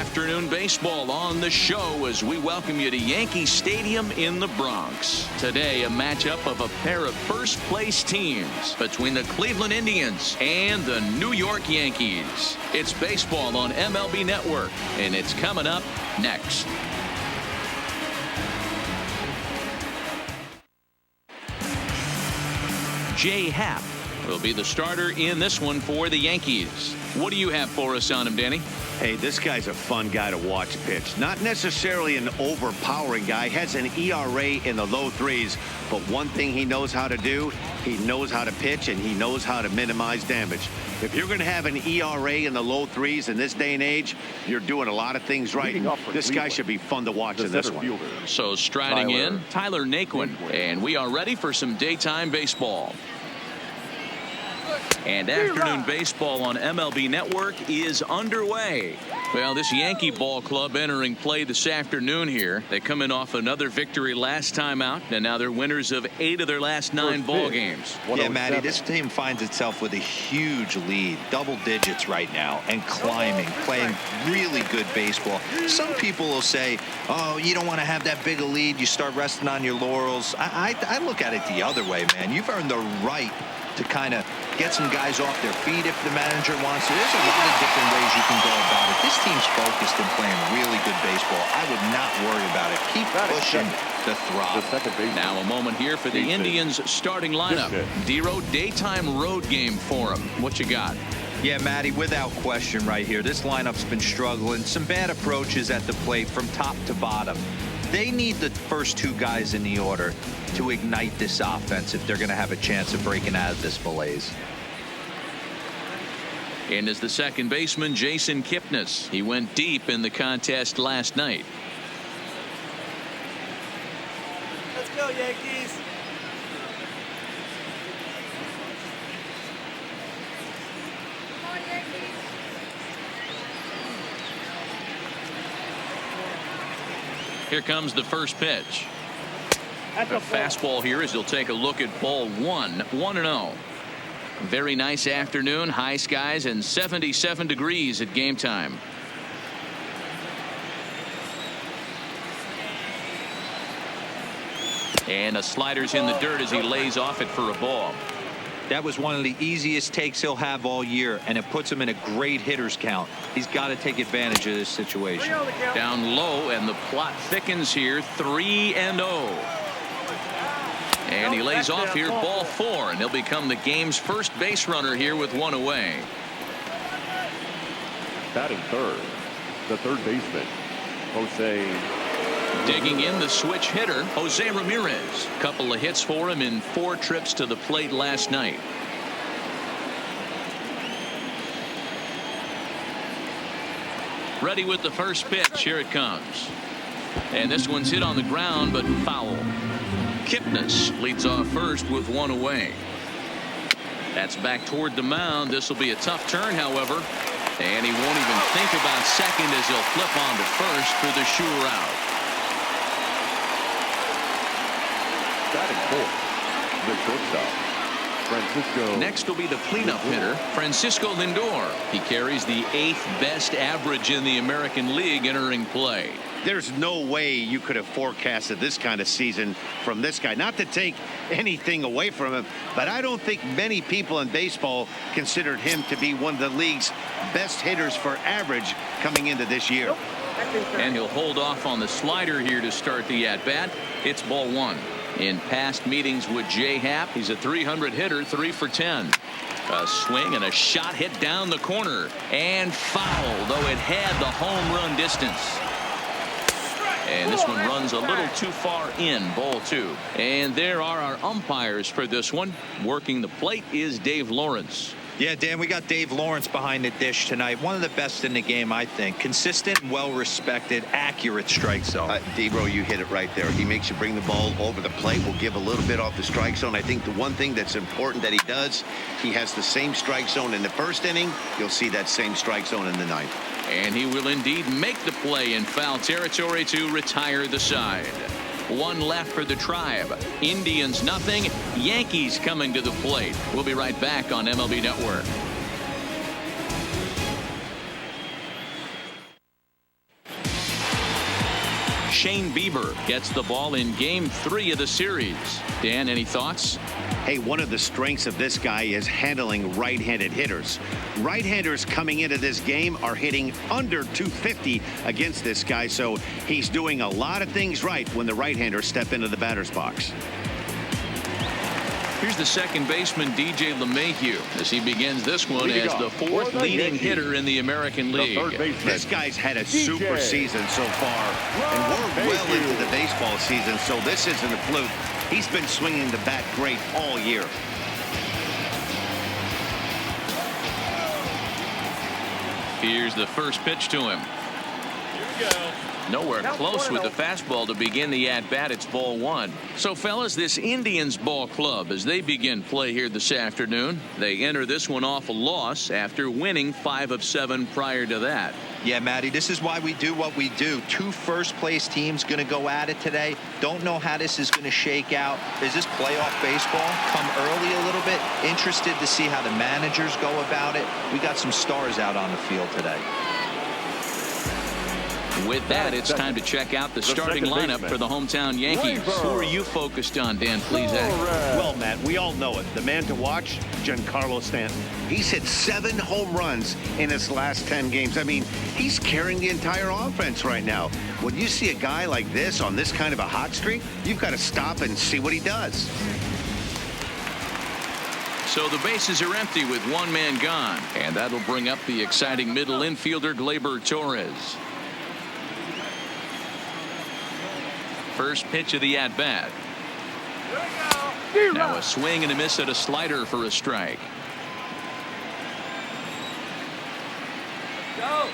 afternoon baseball on the show as we welcome you to Yankee Stadium in the Bronx. Today, a matchup of a pair of first-place teams between the Cleveland Indians and the New York Yankees. It's baseball on MLB Network, and it's coming up next. Jay Happ will be the starter in this one for the Yankees. What do you have for us on him, Danny? Hey, this guy's a fun guy to watch pitch. Not necessarily an overpowering guy. Has an ERA in the low threes. But one thing he knows how to do, he knows how to pitch and he knows how to minimize damage. If you're going to have an ERA in the low threes in this day and age, you're doing a lot of things right. This guy should be fun to watch in this one. So striding in, Tyler Naquin. And we are ready for some daytime baseball. And afternoon baseball on MLB Network is underway. Well, this Yankee ball club entering play this afternoon here. They come in off another victory last time out, and now they're winners of 8 of their last 9 ball games. Yeah, Matty, this team finds itself with a huge lead, double digits right now, and climbing, playing really good baseball. Some people will say, oh, you don't want to have that big a lead. You start resting on your laurels. I look at it the other way, man. You've earned the right to kind of get some guys off their feet if the manager wants to. There's a lot of different ways you can go about it. This team's focused and playing really good baseball. I would not worry about it. Keep pushing the throttle. Now a moment here for the Indians starting lineup. Dero, daytime road game for him. What you got? Yeah, Matty, without question right here. This lineup's been struggling. Some bad approaches at the plate from top to bottom. They need the first 2 guys in the order to ignite this offense if they're going to have a chance of breaking out of this malaise. And as the second baseman, Jason Kipnis. He went deep in the contest last night. Let's go, Yankees. Come on, Yankees. Here comes the first pitch. A fastball here as he'll take a look at ball 1. 1-0. Very nice afternoon, high skies and 77 degrees at game time. And a slider's in the dirt as he lays off it for a ball. That was one of the easiest takes he'll have all year, and it puts him in a great hitter's count. He's got to take advantage of this situation. Down low, and the plot thickens here. 3-0. And he lays off here, ball 4, and he'll become the game's first base runner here with 1 away. Batting third, the third baseman, Jose. Digging in, the switch hitter, Jose Ramirez. Couple of hits for him in 4 trips to the plate last night. Ready with the first pitch. Here it comes. And this one's hit on the ground, but foul. Kipnis leads off first with 1 away. That's back toward the mound. This will be a tough turn, however. And he won't even think about second as he'll flip on to first for the sure out. Batting fourth, the shortstop, Francisco. Next will be the cleanup hitter, Francisco Lindor. He carries the 8th best average in the American League entering play. There's no way you could have forecasted this kind of season from this guy. Not to take anything away from him, but I don't think many people in baseball considered him to be one of the league's best hitters for average coming into this year. And he'll hold off on the slider here to start the at-bat. It's ball 1. In past meetings with Jay Happ, he's a .300 hitter, 3 for 10. A swing and a shot hit down the corner and foul, though it had the home run distance. And this one runs a little too far in, ball 2. And there are our umpires for this one. Working the plate is Dave Lawrence. Yeah, Dan, we got Dave Lawrence behind the dish tonight. One of the best in the game, I think. Consistent, well-respected, accurate strike zone. Debro, you hit it right there. He makes you bring the ball over the plate. Will give a little bit off the strike zone. I think the one thing that's important that he does, he has the same strike zone in the first inning. You'll see that same strike zone in the 9th. And he will indeed make the play in foul territory to retire the side. 1 left for the Tribe. Indians nothing. Yankees coming to the plate. We'll be right back on MLB Network. Shane Bieber gets the ball in Game 3 of the series. Dan, any thoughts? Hey, one of the strengths of this guy is handling right-handed hitters. Right-handers coming into this game are hitting under 250 against this guy, so he's doing a lot of things right when the right-handers step into the batter's box. Here's the second baseman, DJ LeMahieu, as he begins this one as the fourth leading hitter in the American League. This guy's had a super season so far, and we're well into the baseball season, so this isn't a fluke. He's been swinging the bat great all year. Here's the first pitch to him. Here we go. Nowhere close with the fastball to begin the at-bat. It's ball one. So, fellas, this Indians ball club, as they begin play here this afternoon, they enter this one off a loss after winning 5 of 7 prior to that. Yeah, Matty, this is why we do what we do. 2 first-place teams going to go at it today. Don't know how this is going to shake out. Is this playoff baseball? Come early a little bit. Interested to see how the managers go about it. We got some stars out on the field today. With that, it's time to check out the starting lineup for the hometown Yankees. Who are you focused on, Dan Plesac? Well, Matt, we all know it. The man to watch, Giancarlo Stanton. He's hit 7 home runs in his last 10 games. I mean, he's carrying the entire offense right now. When you see a guy like this on this kind of a hot streak, you've got to stop and see what he does. So the bases are empty with 1 man gone, and that'll bring up the exciting middle infielder Gleyber Torres. First pitch of the at-bat. Now a swing and a miss at a slider for a strike. Go.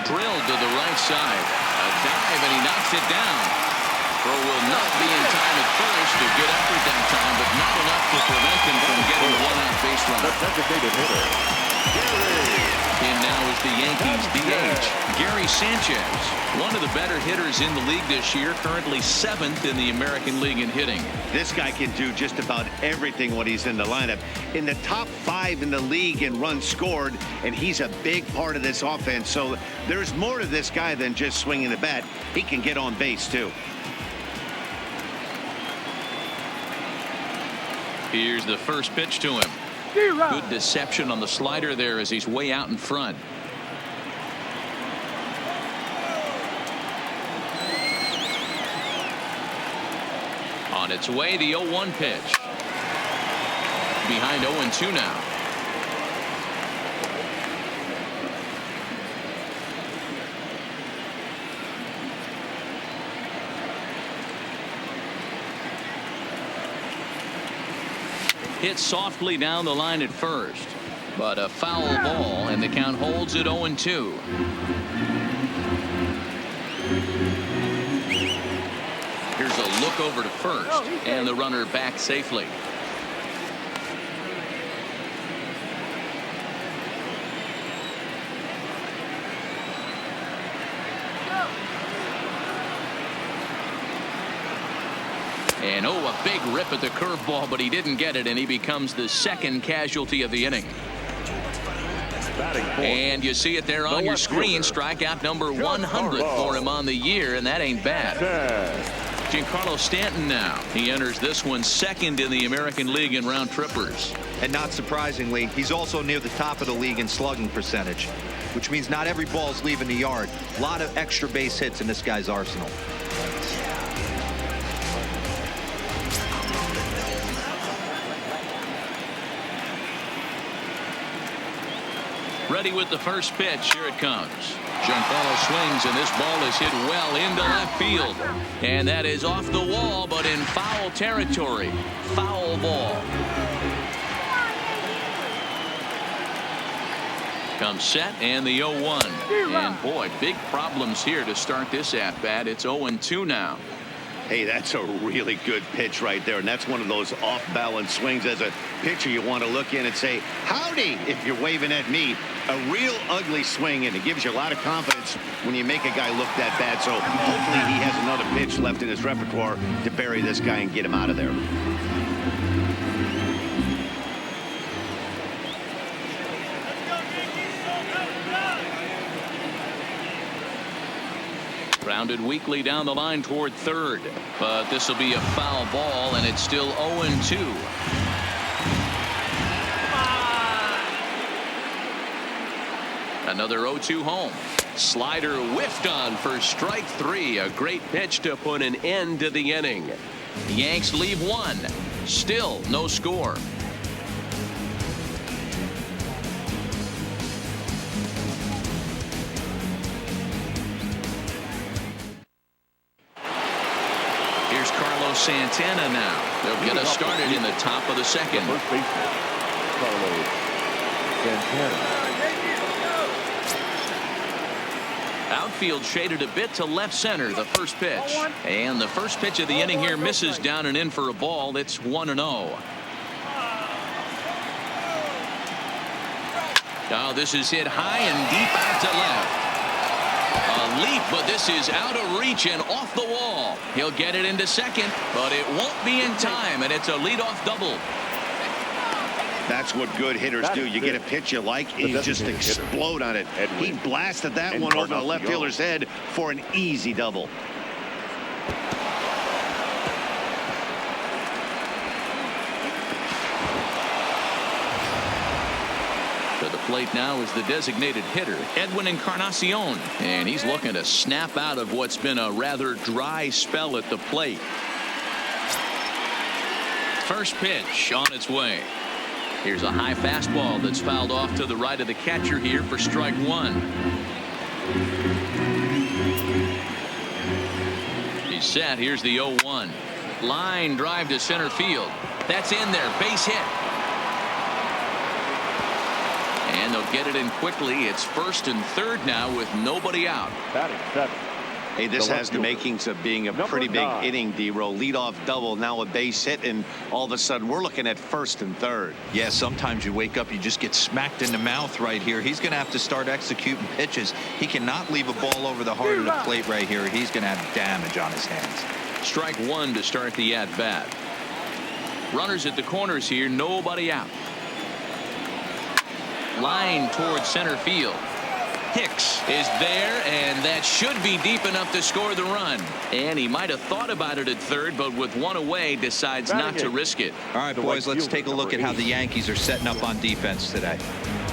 Drilled to the right side. A dive, and he knocks it down. Throw will not be in time at first to get up at that time, but not enough to prevent him from getting a one-out base run. The designated hitter, In now is the Yankees DH, Gary Sanchez, one of the better hitters in the league this year, currently 7th in the American League in hitting. This guy can do just about everything when he's in the lineup. In the top 5 in the league in runs scored, and he's a big part of this offense. So there's more to this guy than just swinging the bat. He can get on base, too. Here's the first pitch to him. Good deception on the slider there as he's way out in front. On its way, the 0-1 pitch. Behind 0-2 now. Hit softly down the line at first, but a foul ball, and the count holds at 0-2. Here's a look over to first, and the runner back safely. And a big rip at the curveball, but he didn't get it, and he becomes the second casualty of the inning. And you see it there on your screen, strikeout number 100 for him on the year, and that ain't bad. Giancarlo Stanton now. He enters this one 2nd in the American League in round trippers. And not surprisingly, he's also near the top of the league in slugging percentage, which means not every ball's leaving the yard. A lot of extra base hits in this guy's arsenal. Ready with the first pitch. Here it comes. Giancarlo swings, and this ball is hit well into left field. And that is off the wall, but in foul territory. Foul ball. Comes set, and the 0-1. And boy, big problems here to start this at-bat. It's 0-2 now. Hey, that's a really good pitch right there, and that's one of those off-balance swings. As a pitcher, you want to look in and say, howdy, if you're waving at me. A real ugly swing, and it gives you a lot of confidence when you make a guy look that bad. So hopefully he has another pitch left in his repertoire to bury this guy and get him out of there. Grounded weakly down the line toward third, but this will be a foul ball, and it's still 0-2. Another 0-2 home. Slider whiffed on for strike 3. A great pitch to put an end to the inning. The Yanks leave one. Still no score. Here's Carlos Santana now. They'll get us started in the top of the second. First baseman, Carlos Santana. Outfield shaded a bit to left center. The first pitch. And the first pitch of the inning here misses down and in for a ball. It's 1-0. Now this is hit high and deep out to left. A leap, but this is out of reach and off the wall. He'll get it into second, but it won't be in time, and it's a leadoff double. That's what good hitters do. You get a pitch you like, and you just explode on it. He blasted that one over the left fielder's head for an easy double. To the plate now is the designated hitter, Edwin Encarnacion, and he's looking to snap out of what's been a rather dry spell at the plate. First pitch on its way. Here's a high fastball that's fouled off to the right of the catcher here for strike 1. He's set. Here's the 0-1. Line drive to center field. That's in there. Base hit. And they'll get it in quickly. It's first and third now with nobody out. Batting 7. Hey, this has the makings of being a pretty big inning, D-Roll. Leadoff double, now a base hit, and all of a sudden we're looking at first and third. Yeah, sometimes you wake up, you just get smacked in the mouth right here. He's going to have to start executing pitches. He cannot leave a ball over the heart of the plate right here. He's going to have damage on his hands. Strike 1 to start the at-bat. Runners at the corners here, nobody out. Line towards center field. Hicks is there, and that should be deep enough to score the run. And he might have thought about it at third, but with one away, decides not to risk it. All right, boys, let's take a look at how the Yankees are setting up on defense today.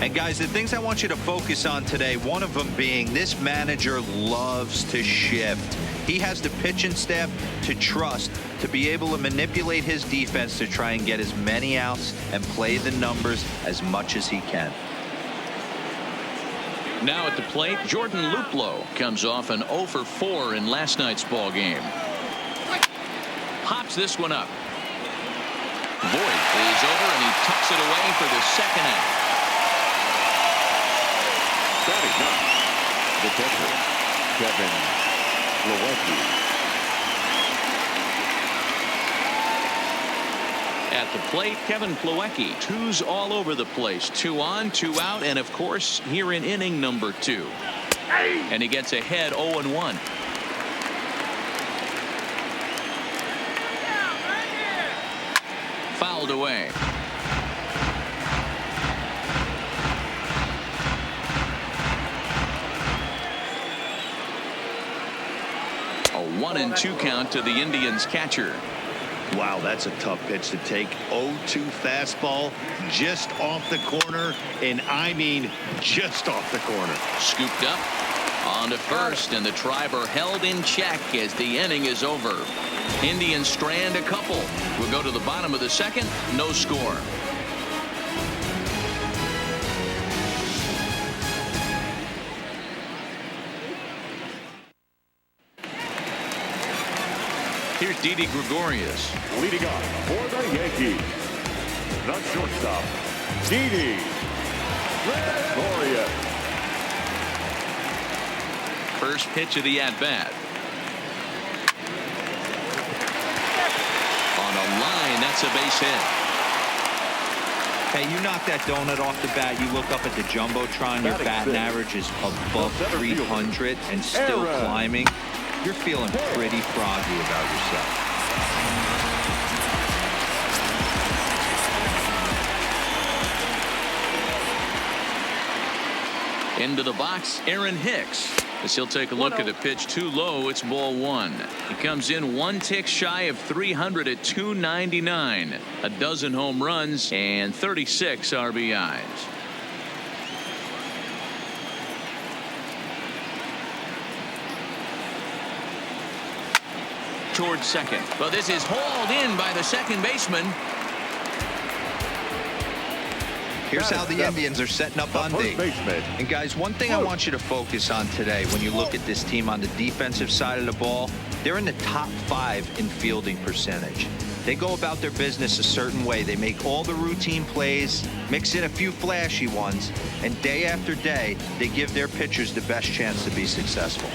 And guys, the things I want you to focus on today, one of them being this manager loves to shift. He has the pitching staff to trust to be able to manipulate his defense to try and get as many outs and play the numbers as much as he can. Now at the plate, Jordan Luplow comes off an 0 for 4 in last night's ball game. Pops this one up. Voigt is over, and he tucks it away for the second out. Batting 9. The catcher, Kevin Plawecki. At the plate, Kevin Plawecki. Twos all over the place. 2 on, 2 out, and of course here in inning number 2. And he gets ahead 0-1. Fouled away. A 1-2 count to the Indians catcher. Wow, that's a tough pitch to take. 0-2 fastball just off the corner, and I mean just off the corner. Scooped up on to first, and the Triber held in check as the inning is over. Indians strand a couple. We'll go to the bottom of the second. No score. Here's Didi Gregorius. Leading off for the Yankees, the shortstop, Didi Gregorius. First pitch of the at-bat. On a line, that's a base hit. Hey, you knock that donut off the bat, you look up at the Jumbotron, your batting average is above 300 and still climbing. You're feeling pretty froggy about yourself. Into the box, Aaron Hicks. As he'll take a look at a pitch too low. It's ball one. He comes in one tick shy of 300 at 299. A dozen home runs and 36 RBIs. Towards second. Well, this is hauled in by the second baseman. Here's how the Indians are setting up on D. And guys, one thing I want you to focus on today when you look at this team on the defensive side of the ball, they're in the top 5 in fielding percentage. They go about their business a certain way. They make all the routine plays, mix in a few flashy ones, and day after day, they give their pitchers the best chance to be successful.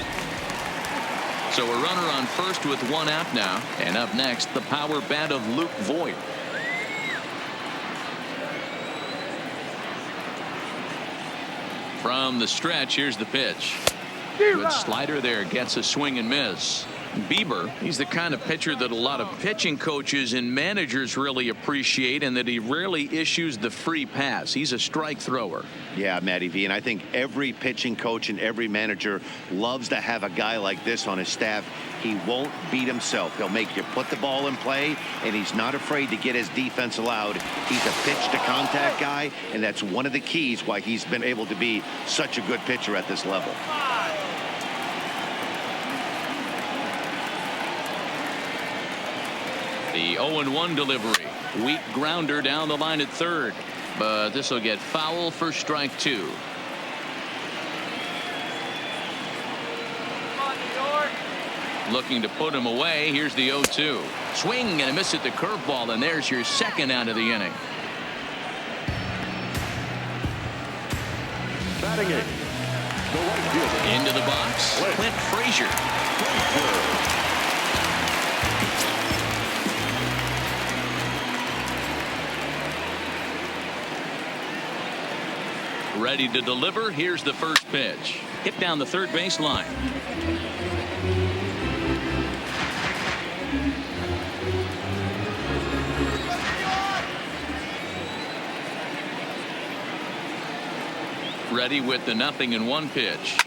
So a runner on first with one out now. And up next, the power bat of Luke Voigt. From the stretch, here's the pitch. Good slider there, gets a swing and miss. Bieber, he's the kind of pitcher that a lot of pitching coaches and managers really appreciate, and that he rarely issues the free pass. He's a strike thrower. Yeah, Matty V, and I think every pitching coach and every manager loves to have a guy like this on his staff. He won't beat himself. He'll make you put the ball in play, and he's not afraid to get his defense allowed. He's a pitch-to-contact guy, and that's one of the keys why he's been able to be such a good pitcher at this level. The 0-1 delivery. Weak grounder down the line at third. But this will get foul for strike two. Looking to put him away. Here's the 0-2. Swing and a miss at the curveball, and there's your second out of the inning. Batting it. The right fielder. Into the box. Clint Frazier. Ready to deliver. Here's the first pitch. Hit down the third base line. Ready with the 0-1 pitch.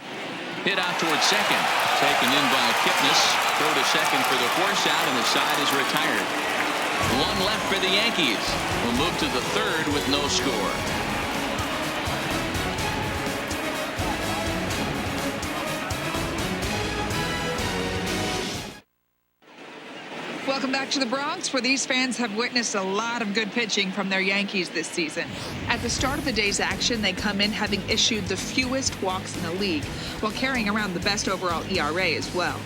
Hit out towards second. Taken in by Kipnis. Throw to second for the force out, and the side is retired. One left for the Yankees. We'll move to the third with no score. Welcome back to the Bronx, where these fans have witnessed a lot of good pitching from their Yankees this season. At the start of the day's action, they come in having issued the fewest walks in the league, while carrying around the best overall ERA as well.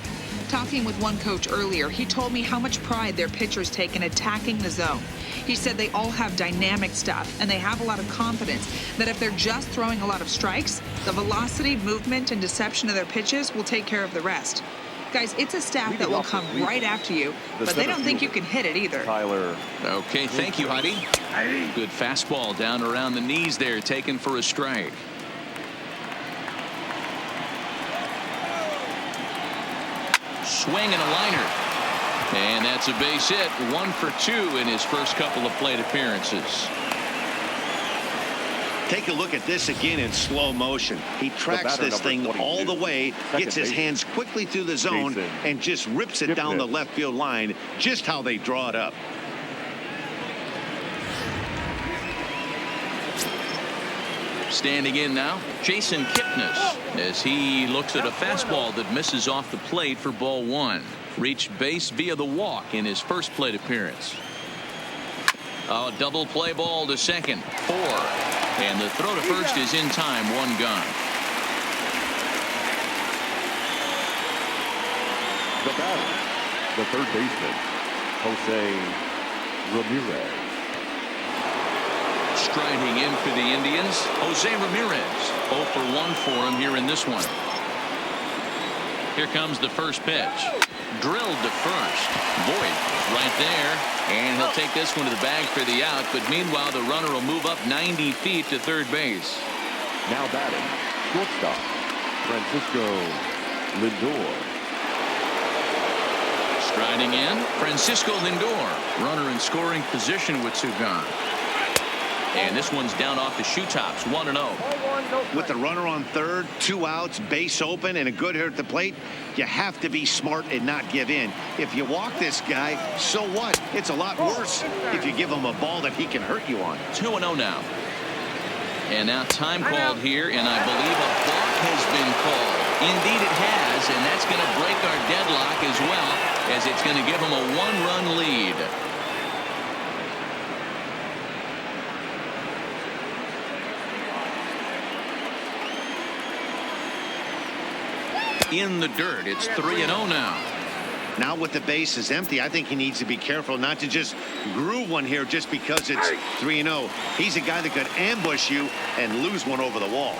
Talking with one coach earlier, he told me how much pride their pitchers take in attacking the zone. He said they all have dynamic stuff, and they have a lot of confidence that if they're just throwing a lot of strikes, the velocity, movement, and deception of their pitches will take care of the rest. Guys, it's a staff that will come right after you, but they don't think you can hit it either. Tyler. Okay, thank you, Heidi. Good fastball down around the knees there, taken for a strike. Swing and a liner. And that's a base hit. 1 for 2 in his first couple of plate appearances. Take a look at this again in slow motion. He tracks this thing all the way, gets his hands quickly through the zone, and just rips it down the left field line, just how they draw it up. Standing in now, Jason Kipnis, as he looks at a fastball that misses off the plate for ball one. Reached base via the walk in his first plate appearance. A double play ball to second. 4. And the throw to first is in time. 1 gone. The batter, the third baseman, Jose Ramirez. Striding in for the Indians, Jose Ramirez. 0 for 1 for him here in this one. Here comes the first pitch. Drilled to first. Voigt right there, and he'll take this one to the bag for the out, but meanwhile the runner will move up 90 feet to third base. Now batting, shortstop, Francisco Lindor. Striding in, Francisco Lindor. Runner in scoring position with 2 gone. And this one's down off the shoe tops, 1-0. With the runner on third, 2 outs, base open, and a good hitter at the plate, you have to be smart and not give in. If you walk this guy, so what? It's a lot worse if you give him a ball that he can hurt you on. 2-0 now. And now time called here, and I believe a balk has been called. Indeed it has, and that's going to break our deadlock as well, as it's going to give him a 1-run lead. In the dirt, it's 3-0 now. Now with the bases empty, I think he needs to be careful not to just groove one here just because it's 3-0. He's a guy that could ambush you and lose one over the wall.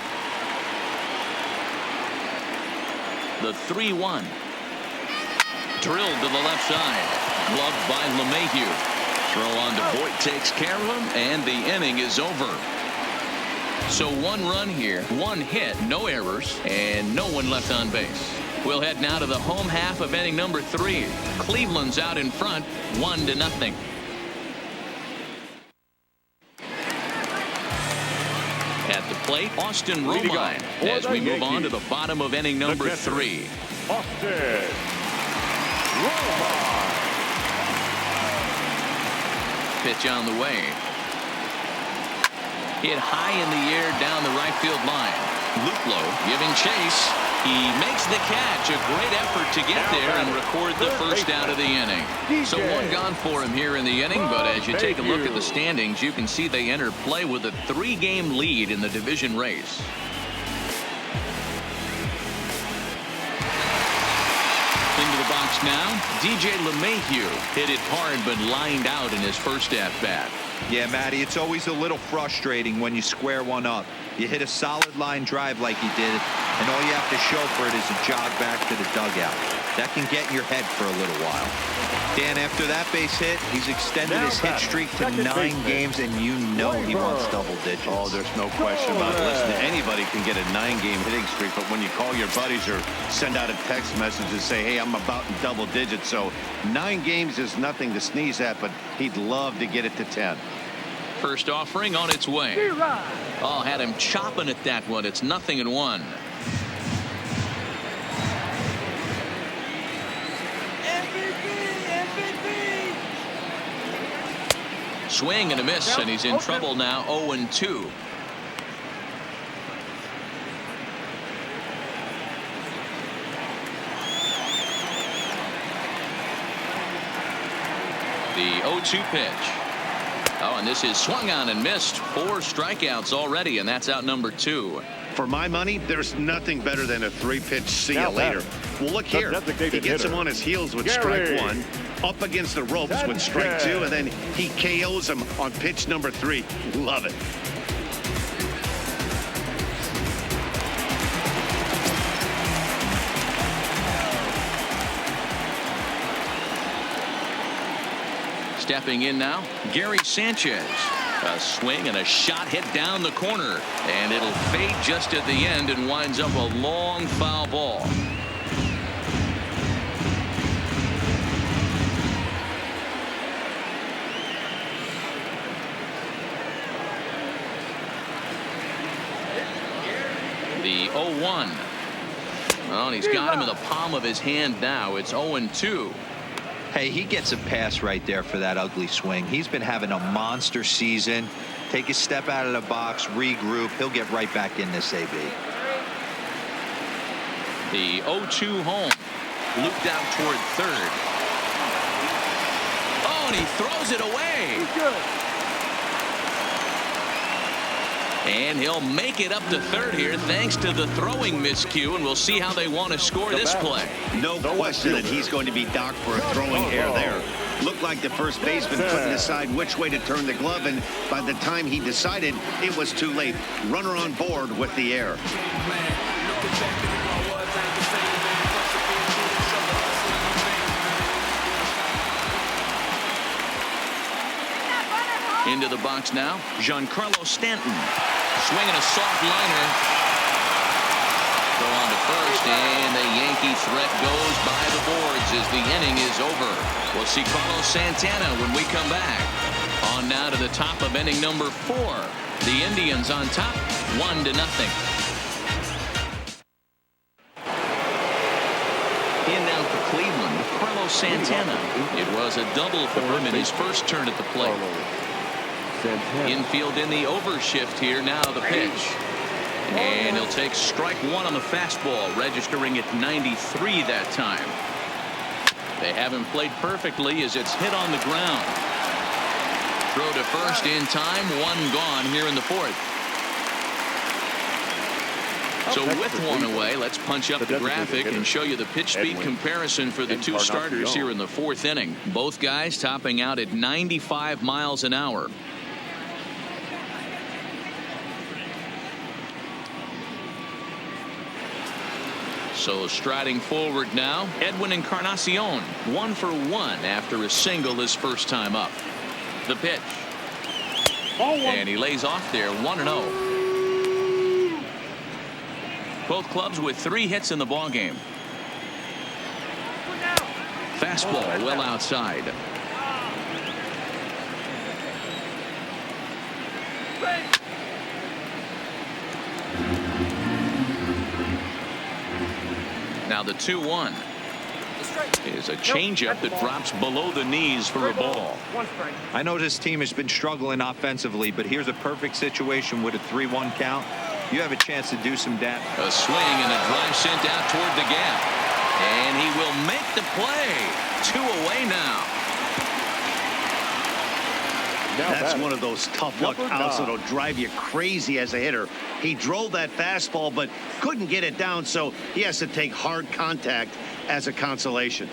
The 3-1. Drilled to the left side. Gloved by LeMahieu. Throw on to Boyd takes care of him, and the inning is over. So 1 run here, 1 hit, no errors, and no one left on base. We'll head now to the home half of inning number 3. Cleveland's out in front, 1-0. At the plate, Austin Romine, as we move on to the bottom of inning number 3. Austin Romine. Pitch on the way. Hit high in the air down the right field line. Luplow giving chase. He makes the catch. A great effort to get there and record the first out of the inning. So 1 gone for him here in the inning, but as you take a look at the standings, you can see they enter play with a 3-game lead in the division race. Into the box now, DJ LeMahieu hit it hard but lined out in his first at-bat. Yeah, Matty, it's always a little frustrating when you square one up. You hit a solid line drive like he did, and all you have to show for it is a jog back to the dugout. That can get in your head for a little while. Dan, after that base hit, he's extended his hit streak to 9 games, and you know he wants double digits. Oh, there's no question about it. Listen, anybody can get a 9-game hitting streak, but when you call your buddies or send out a text message and say, hey, I'm about in double digits, so 9 games is nothing to sneeze at, but he'd love to get it to 10. First offering on its way. Oh, had him chopping at that one. It's 0-1. Swing and a miss, and he's in trouble now. 0-2. The 0-2 pitch. Oh, and this is swung on and missed. 4 strikeouts already, and that's out number 2. For my money, there's nothing better than a 3-pitch see you later. Well, look here. He gets him on his heels with strike 1, up against the ropes with strike 2, and then he KOs him on pitch number 3. Love it. Stepping in now, Gary Sanchez. A swing and a shot hit down the corner, and it'll fade just at the end and winds up a long foul ball. The 0-1. Well, and he's got him in the palm of his hand now. It's 0-2. Hey, he gets a pass right there for that ugly swing. He's been having a monster season. Take a step out of the box, regroup. He'll get right back in this AB. The 0-2 home. Looped out toward third. Oh, and he throws it away. And he'll make it up to third here thanks to the throwing miscue, and we'll see how they want to score this play. No question that he's going to be docked for a throwing error there. Looked like the first baseman couldn't decide which way to turn the glove, and by the time he decided, it was too late. Runner on board with the error. Into the box now, Giancarlo Stanton. Swinging a soft liner. Go on to first, and the Yankee threat goes by the boards as the inning is over. We'll see Carlos Santana when we come back on down now to the top of inning number 4. The Indians on top, 1-0. In now for Cleveland, Carlos Santana. It was a double for him in his first turn at the plate. Infield in the overshift here. Now the pitch. And he'll take strike 1 on the fastball, registering at 93 that time. They haven't played perfectly as it's hit on the ground. Throw to first in time. 1 gone here in the 4th. So with 1 away, let's punch up the graphic and show you the pitch speed comparison for the 2 starters here in the 4th inning. Both guys topping out at 95 miles an hour. So striding forward now, Edwin Encarnacion, 1 for 1 after a single his first time up. The pitch. And he lays off there, 1-0. Both clubs with 3 hits in the ballgame. Fastball well outside. Now the 2-1 is a changeup that drops below the knees for a ball. I know this team has been struggling offensively, but here's a perfect situation with a 3-1 count. You have a chance to do some damage. A swing and a drive sent out toward the gap. And he will make the play. 2 away now. That's one of those tough luck outs that'll drive you crazy as a hitter. He drove that fastball but couldn't get it down, so he has to take hard contact as a consolation.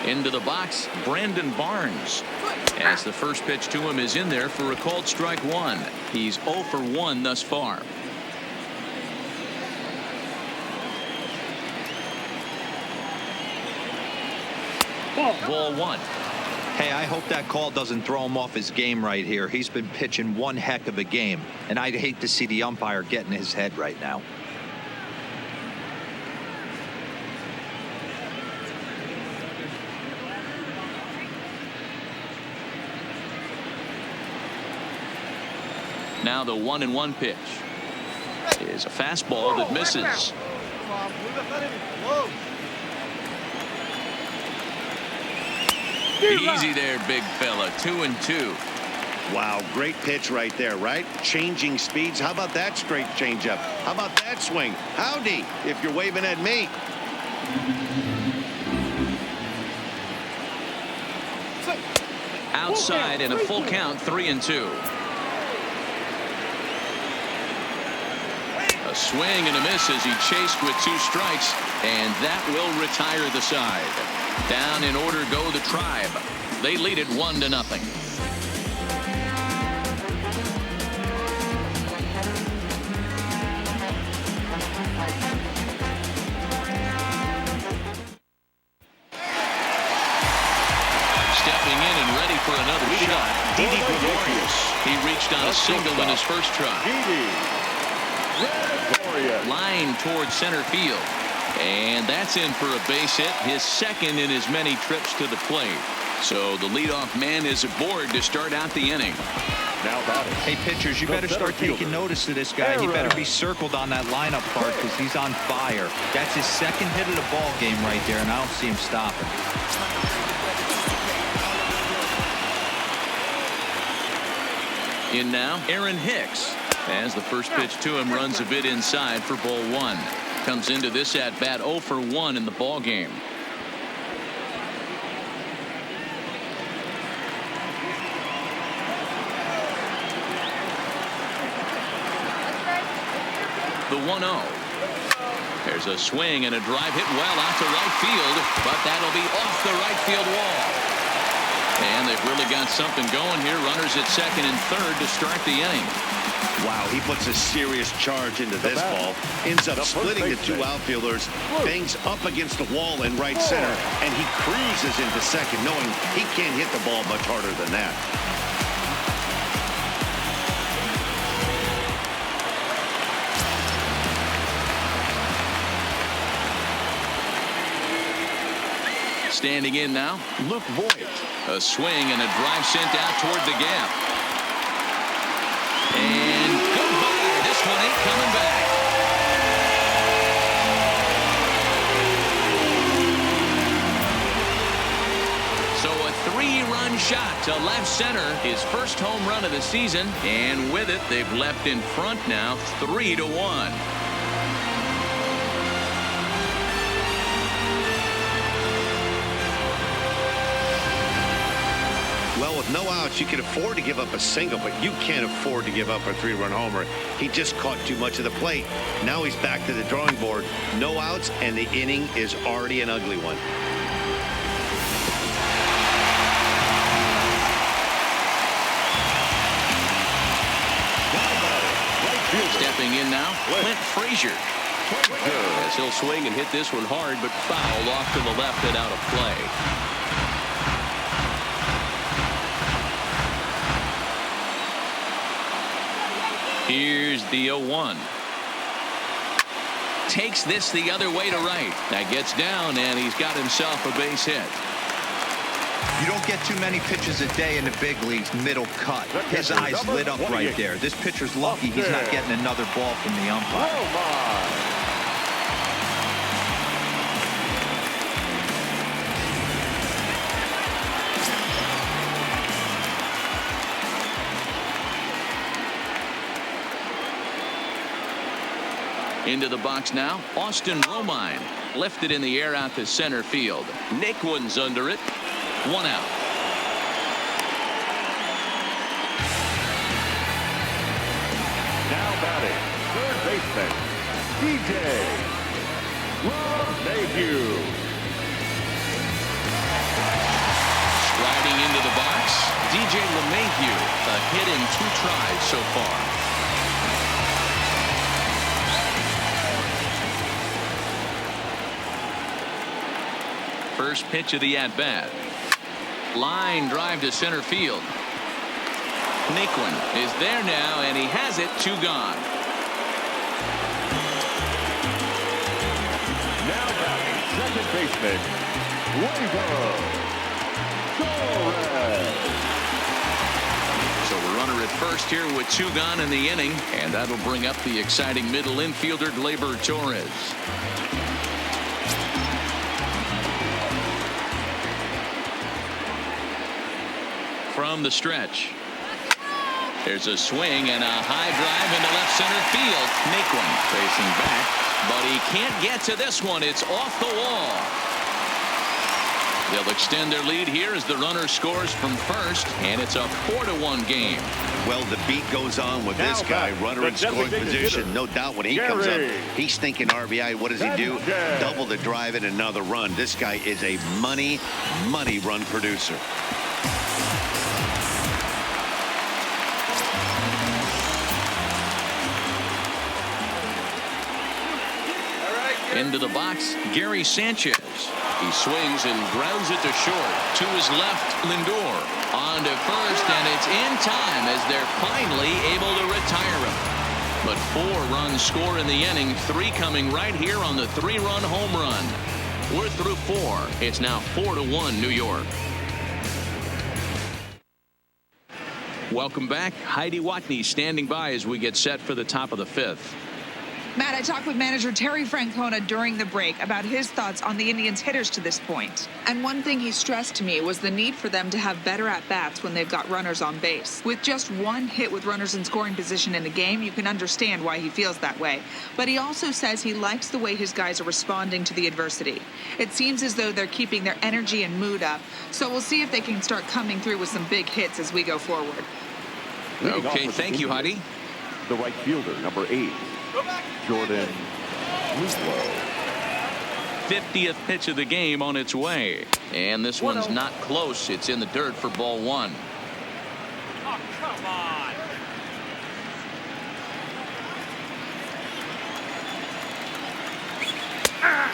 Into the box, Brandon Barnes. As the first pitch to him is in there for a called strike 1. He's 0 for 1 thus far. Ball 1. Hey, I hope that call doesn't throw him off his game right here. He's been pitching one heck of a game, and I'd hate to see the umpire get in his head right now. Now the 1-1 pitch is a fastball that misses. Easy there, big fella. 2-2. Wow, great pitch right there, right? Changing speeds. How about that straight changeup? How about that swing? Howdy, if you're waving at me. Outside and a full count, 3-2. A swing and a miss as he chased with 2 strikes, and that will retire the side. Down in order go the Tribe. They lead it 1-0. Stepping in and ready for another shot. Didi Gregorius. He reached on a single in his first try. Line towards center field. And that's in for a base hit, his second in his many trips to the plate. So the leadoff man is aboard to start out the inning. Now batting. Hey, pitchers, you better start taking notice of this guy. He better be circled on that lineup card because he's on fire. That's his second hit of the ball game right there, and I don't see him stopping. In now, Aaron Hicks. As the first pitch to him runs a bit inside for ball 1. Comes into this at bat 0 for 1 in the ball game. The 1-0. There's a swing and a drive hit well out to right field, but that'll be off the right field wall. And they've really got something going here. Runners at second and third to start the inning. Wow, he puts a serious charge into this ball. Ends up splitting the 2 outfielders. Bangs up against the wall in right center. And he cruises into second, knowing he can't hit the ball much harder than that. Standing in now, Luke Voigt. A swing and a drive sent out toward the gap. And goodbye. This one ain't coming back. So a 3-run shot to left center, his first home run of the season, and with it they've left in front now 3-1. Well, with no outs, you can afford to give up a single, but you can't afford to give up a 3-run homer. He just caught too much of the plate. Now he's back to the drawing board. No outs, and the inning is already an ugly one. Stepping in now, Clint Frazier. As he'll swing and hit this one hard, but foul off to the left and out of play. Here's the 0-1. Takes this the other way to right. That gets down, and he's got himself a base hit. You don't get too many pitches a day in the big leagues, middle cut. His eyes lit up right there. This pitcher's lucky he's not getting another ball from the umpire. Into the box now, Austin Romine. Lifted in the air out to center field. Naquin's under it. 1 out. Now batting, third baseman, DJ LeMahieu. Sliding into the box, DJ LeMahieu. A hit in 2 tries so far. First pitch of the at-bat. Line drive to center field. Naquin is there now, and he has it. 2 gone. Now batting, second baseman, Torres. So the runner at first here with 2 gone in the inning, and that'll bring up the exciting middle infielder, Gleyber Torres. From the stretch. There's a swing and a high drive into left center field. Naquin facing back, but he can't get to this one. It's off the wall. They'll extend their lead here as the runner scores from first, and it's a 4-1 game. Well, the beat goes on with this guy, runner in scoring position. No doubt when he comes up, he's thinking RBI. What does he do? Double the drive and another run. This guy is a money run producer. Into the box, Gary Sanchez. He swings and grounds it to short. To his left, Lindor. On to first, and it's in time as they're finally able to retire him. But 4 runs score in the inning, 3 coming right here on the 3-run home run. We're through 4. It's now 4-1 New York. Welcome back. Heidi Watney standing by as we get set for the top of the 5th. Matt, I talked with manager Terry Francona during the break about his thoughts on the Indians' hitters to this point. And one thing he stressed to me was the need for them to have better at-bats when they've got runners on base. With just 1 hit with runners in scoring position in the game, you can understand why he feels that way. But he also says he likes the way his guys are responding to the adversity. It seems as though they're keeping their energy and mood up. So we'll see if they can start coming through with some big hits as we go forward. Okay, thank you, Heidi. The right fielder, number 8. Jordan Winslow. 50th pitch of the game on its way. And this one's not close. It's in the dirt for ball 1. Oh, come on.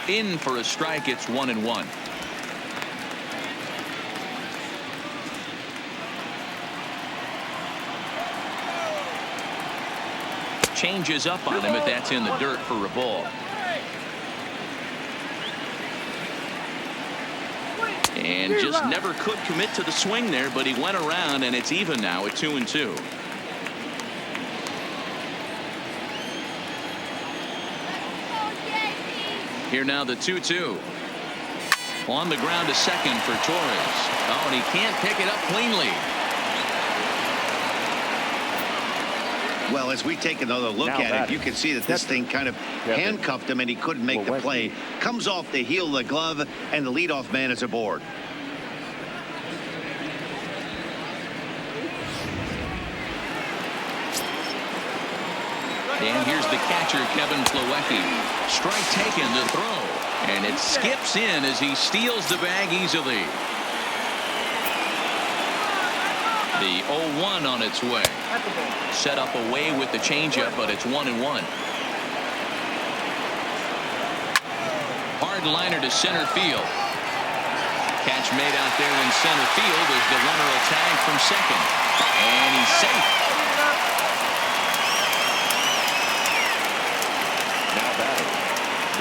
In for a strike. It's 1-1. Changes up on him, but that's in the dirt for a ball. And just never could commit to the swing there, but he went around, and it's even now at 2-2. Here now the 2-2. On the ground to second for Torres. Oh, and he can't pick it up cleanly. Well, as we take another look at it, you can see that this thing kind of handcuffed him and he couldn't make the play. Comes off the heel of the glove, and the leadoff man is aboard. And here's the catcher, Kevin Plawecki. Strike taken to throw. And it skips in as he steals the bag easily. The 0-1 on its way. Set up away with the changeup, but it's 1-1. Hard liner to center field. Catch made out there in center field as the runner will tag from second. And he's safe. Now batting,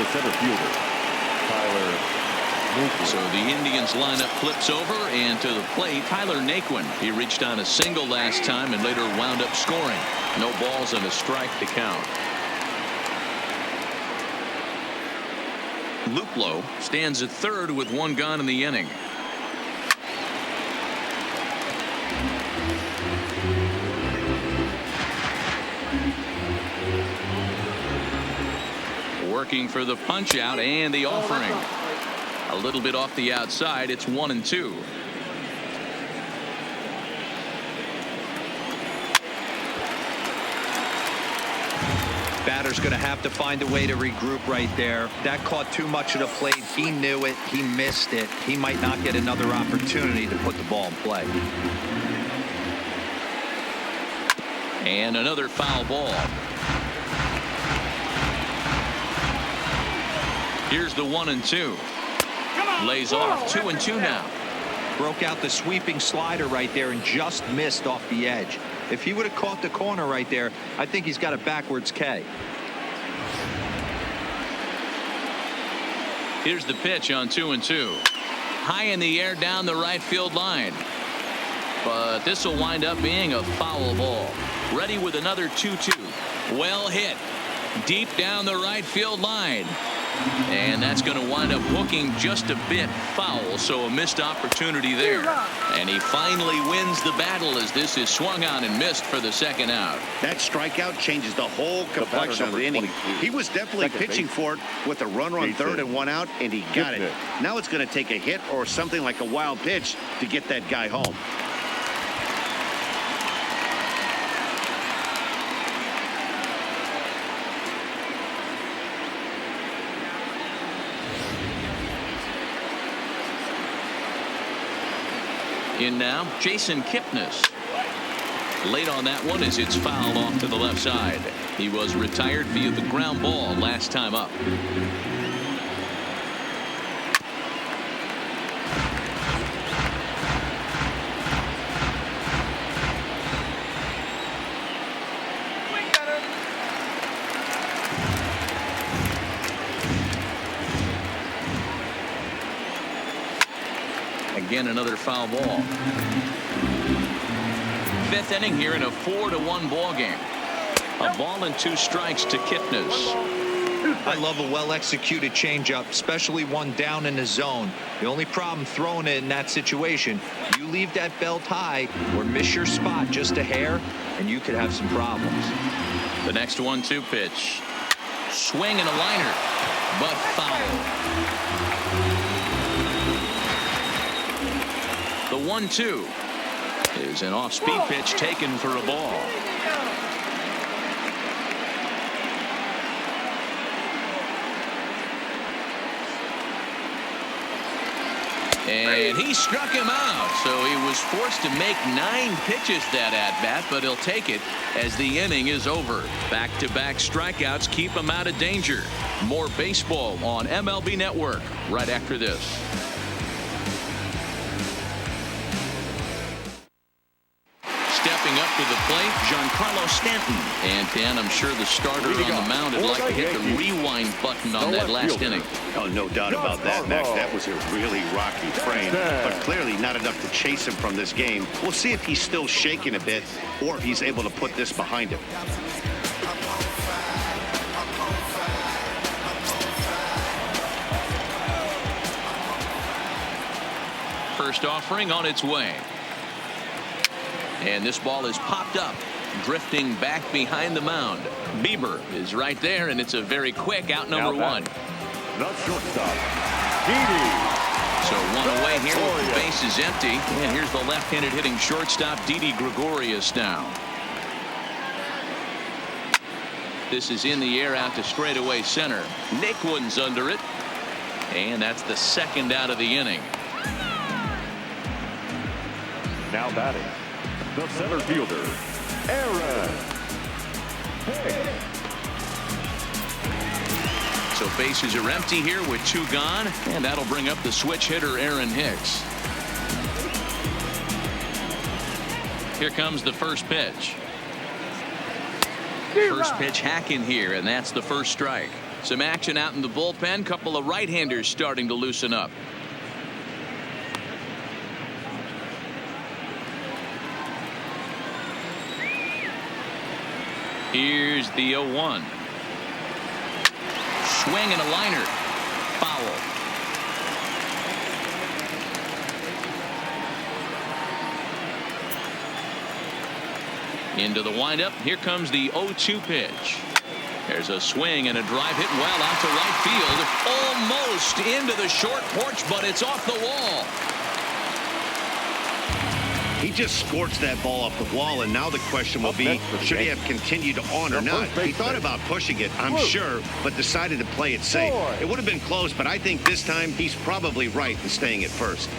the center fielder, Tyler. So the Indians lineup flips over, and to the plate, Tyler Naquin. He reached on a single last time and later wound up scoring. No balls and a strike to count. Luplow stands at third with one gone in the inning. Working for the punch out and the offering. A little bit off the outside. It's 1-2. Batter's going to have to find a way to regroup right there. That caught too much of the plate. He knew it. He missed it. He might not get another opportunity to put the ball in play. And another foul ball. Here's the 1-2. Lays off 2-2 now. Broke out the sweeping slider right there and just missed off the edge. If he would have caught the corner right there, I think he's got a backwards K. Here's the pitch on 2-2. High in the air down the right field line. But this will wind up being a foul ball. Ready with another 2-2. Well hit. Deep down the right field line. And that's going to wind up hooking just a bit foul, so a missed opportunity there. And he finally wins the battle as this is swung on and missed for the second out. That strikeout changes the whole complexion of the inning. He was definitely pitching for it with a runner on third and one out, and he got it. Now it's going to take a hit or something like a wild pitch to get that guy home. In now, Jason Kipnis. Late on that one as it's fouled off to the left side. He was retired via the ground ball last time up. Again, another foul ball. Fifth inning here in a 4-1 ball game. A ball and 2 strikes to Kipnis. I love a well-executed changeup, especially one down in the zone. The only problem throwing it in that situation, you leave that belt high or miss your spot just a hair, and you could have some problems. The next 1-2 pitch. Swing and a liner, but foul. The 1-2 is an off-speed pitch taken for a ball. And he struck him out, so he was forced to make 9 pitches that at-bat, but he'll take it as the inning is over. Back-to-back strikeouts keep him out of danger. More baseball on MLB Network right after this. Stepping up to the plate, Giancarlo Stanton. And Dan, I'm sure the starter on the mound would like to hit the rewind button on that last inning. Oh, no doubt about that, Mac. That was a really rocky frame, but clearly not enough to chase him from this game. We'll see if he's still shaking a bit or if he's able to put this behind him. First offering on its way. And this ball is popped up, drifting back behind the mound. Bieber is right there, and it's a very quick out number one. The shortstop, Didi. So one away here with the base is empty. And here's the left-handed hitting shortstop, Didi Gregorius now. This is in the air out to straightaway center. Naquin's under it. And that's the second out of the inning. Now batting, the center fielder, Aaron Hicks. So bases are empty here with 2 gone, and that'll bring up the switch hitter, Aaron Hicks. Here comes the first pitch. First pitch hacking here, and that's the first strike. Some action out in the bullpen. Couple of right-handers starting to loosen up. Here's the 0-1. Swing and a liner. Foul. Into the windup. Here comes the 0-2 pitch. There's a swing and a drive hit well out to right field. Almost into the short porch, but it's off the wall. He just scorched that ball off the wall, and now the question will be, should he have continued on or not? He thought about pushing it, I'm sure, but decided to play it safe. It would have been close, but I think this time he's probably right in staying at first.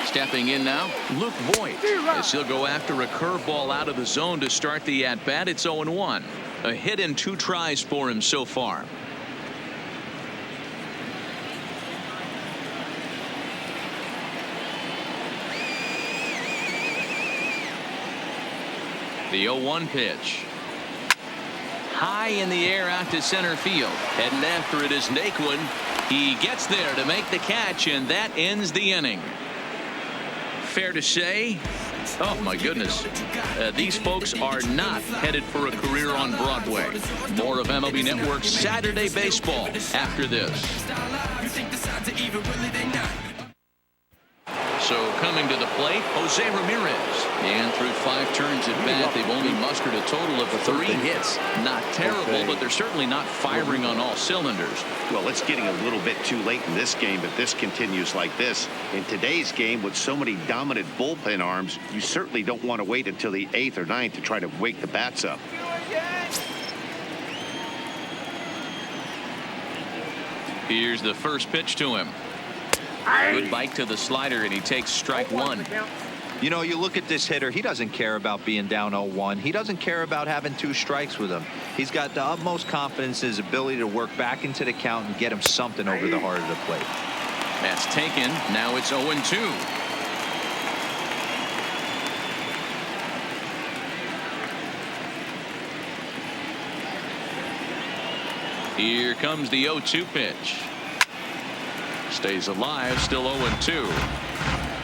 Stepping in now, Luke Voigt, as he'll go after a curveball out of the zone to start the at-bat. It's 0-1. A hit in 2 tries for him so far. The 0-1 pitch. High in the air out to center field. Heading after it is Naquin. He gets there to make the catch, and that ends the inning. Fair to say, oh my goodness, these folks are not headed for a career on Broadway. More of MLB Network's Saturday Baseball after this. So coming to the plate, Jose Ramirez. And through 5 turns at bat, they've only mustered a total of 3 hits. Not terrible, but they're certainly not firing on all cylinders. Well, it's getting a little bit too late in this game if this continues like this. In today's game, with so many dominant bullpen arms, you certainly don't want to wait until the 8th or 9th to try to wake the bats up. Here's the first pitch to him. Good bite to the slider, and he takes strike 1. You know, you look at this hitter, he doesn't care about being down 0-1. He doesn't care about having 2 strikes with him. He's got the utmost confidence in his ability to work back into the count and get him something over the heart of the plate. That's taken. Now it's 0-2. Here comes the 0-2 pitch. Stays alive, still 0-2.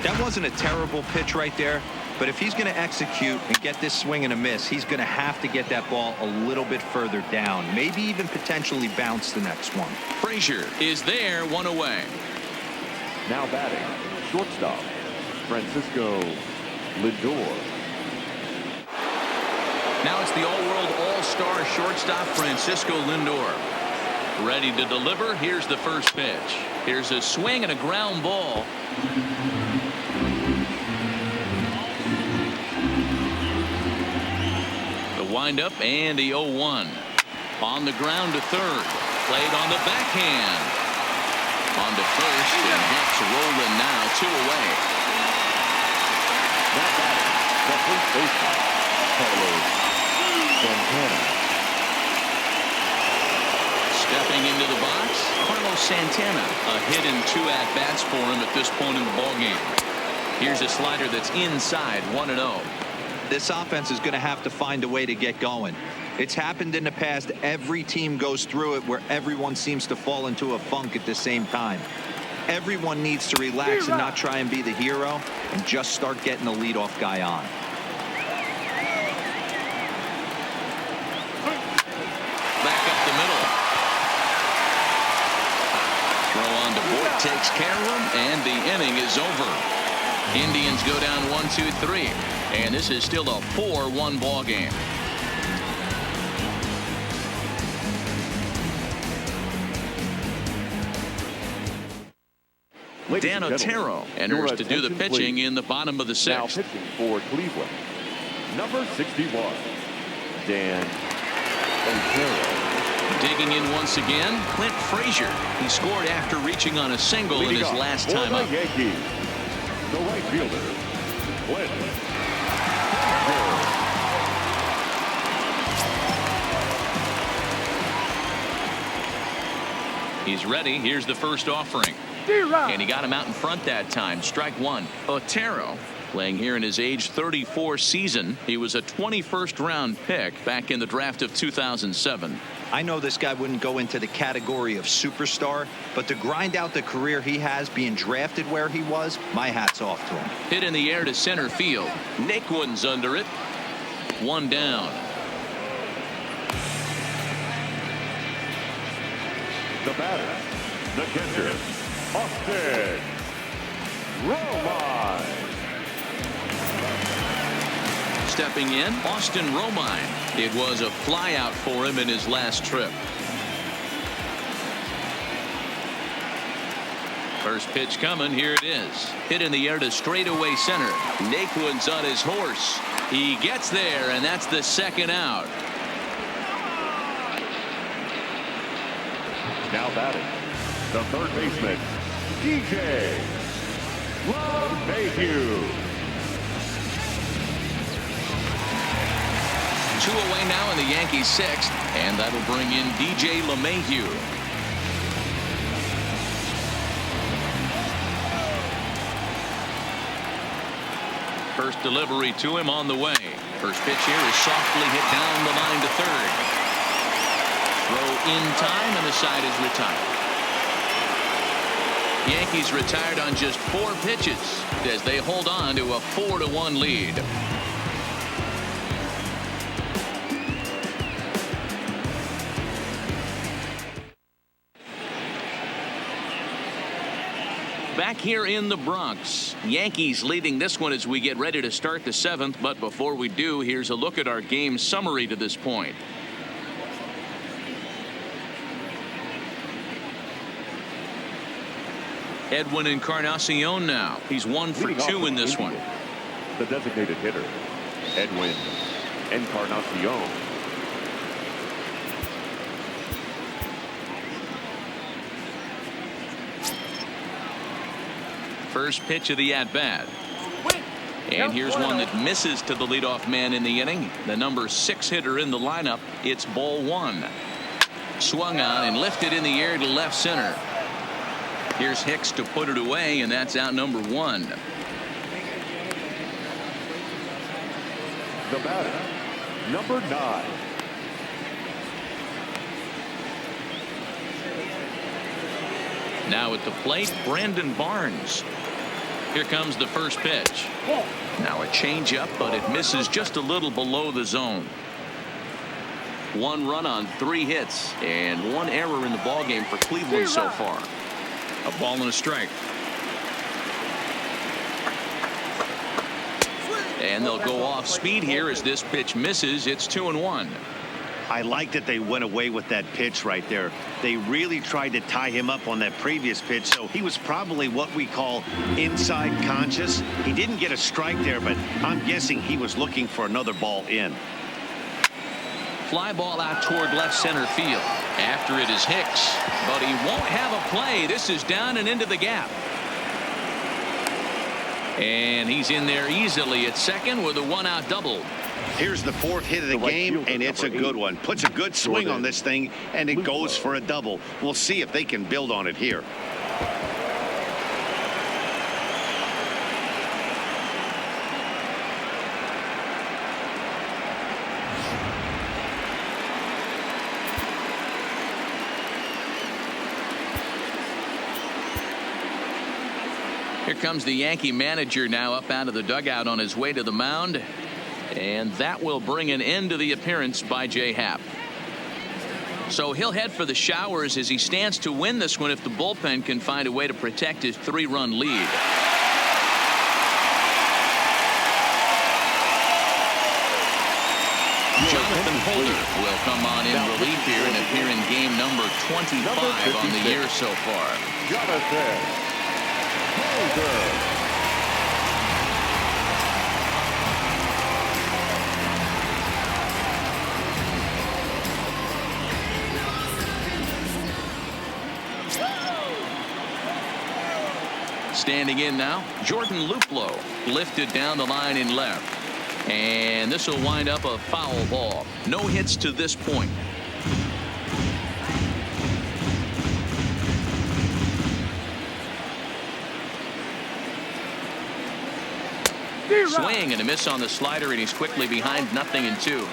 That wasn't a terrible pitch right there, but if he's going to execute and get this swing and a miss, he's going to have to get that ball a little bit further down, maybe even potentially bounce the next one. Frazier is there, 1 away. Now batting, shortstop, Francisco Lindor. Now it's the all-world all-star shortstop Francisco Lindor. Ready to deliver. Here's the first pitch. Here's a swing and a ground ball. The windup and the 0-1. On the ground to third. Played on the backhand. On to first, and Hicks rolling now, 2 away. Now batting, the first baseman, Carlos Santana. Stepping into the box, Carlos Santana. A hit and 2 at-bats for him at this point in the ballgame. Here's a slider that's inside, 1-0. This offense is going to have to find a way to get going. It's happened in the past. Every team goes through it where everyone seems to fall into a funk at the same time. Everyone needs to relax and not try and be the hero and just start getting the leadoff guy on. Back up the middle. Throw on to Boyd, takes care of him, and the inning is over. Indians go down 1-2-3, and this is still a 4-1 ball game. Dan Otero enters to do the pitching in the bottom of the 6th. Now pitching for Cleveland, number 61, Dan Otero. Digging in once again, Clint Frazier. He scored after reaching on a single in his last time up. Yankees, the right fielder, Clint Frazier. He's ready. Here's the first offering. And he got him out in front that time. Strike 1. Otero playing here in his age 34 season. He was a 21st round pick back in the draft of 2007. I know this guy wouldn't go into the category of superstar, but to grind out the career he has being drafted where he was, my hat's off to him. Hit in the air to center field. Naquin's under it. 1 down. The batter, the catcher, Austin Romine. Stepping in, Austin Romine. It was a flyout for him in his last trip. First pitch coming. Here it is. Hit in the air to straightaway center. Naquin's on his horse. He gets there, and that's the second out. Now batting, the third baseman, DJ LeMahieu. 2 away now in the Yankees 6th, and that'll bring in DJ LeMahieu. First delivery to him on the way. First pitch here is softly hit down the line to third. Throw in time, and the side is retired. Yankees retired on just 4 pitches as they hold on to a 4-1 lead. Back here in the Bronx, Yankees leading this one as we get ready to start the 7th. But before we do, here's a look at our game summary to this point. Edwin Encarnacion now. He's 1 for 2 in this one. The designated hitter, Edwin Encarnacion. First pitch of the at-bat. And here's one that misses to the leadoff man in the inning. The number 6 hitter in the lineup. It's ball 1. Swung on and lifted in the air to left center. Here's Hicks to put it away, and that's out number 1. The batter, number 9. Now at the plate, Brandon Barnes. Here comes the first pitch. Now a changeup, but it misses just a little below the zone. 1 run on 3 hits and 1 error in the ballgame for Cleveland so far. A ball and a strike. And they'll go off speed here as this pitch misses. It's 2-1. I like that they went away with that pitch right there. They really tried to tie him up on that previous pitch, so he was probably what we call inside conscious. He didn't get a strike there, but I'm guessing he was looking for another ball in. Fly ball out toward left center field. After it is Hicks, but he won't have a play. This is down and into the gap. And he's in there easily at second with a 1-out double. Here's the fourth hit of the game, and it's a good one. Puts a good swing on this thing, and it goes for a double. We'll see if they can build on it here. Here comes the Yankee manager now up out of the dugout on his way to the mound. And that will bring an end to the appearance by J. Happ. So he'll head for the showers as he stands to win this one if the bullpen can find a way to protect his 3-run lead. Jonathan Holder will come on in relief here and appear in game number 25 on the year so far. Jonathan Holder. Standing in now, Jordan Luplow lifted down the line in left. And this will wind up a foul ball. No hits to this point. Swing and a miss on the slider, and he's quickly behind 0-2.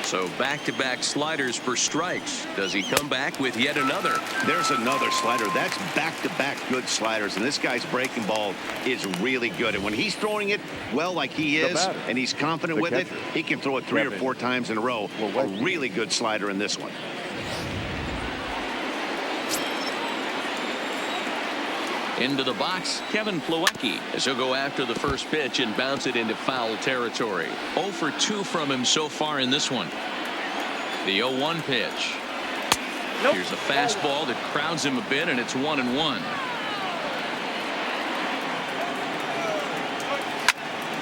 So back-to-back sliders for strikes. Does he come back with yet another? There's another slider. That's back-to-back good sliders, and this guy's breaking ball is really good. And when he's throwing it well like he is, and he's confident with it, he can throw it 3 or 4 times in a row. A really good slider in this one. Into the box, Kevin Plawecki, as he'll go after the first pitch and bounce it into foul territory. 0 for 2 from him so far in this one. The 0-1 pitch. Here's a fastball that crowds him a bit, and it's 1-1.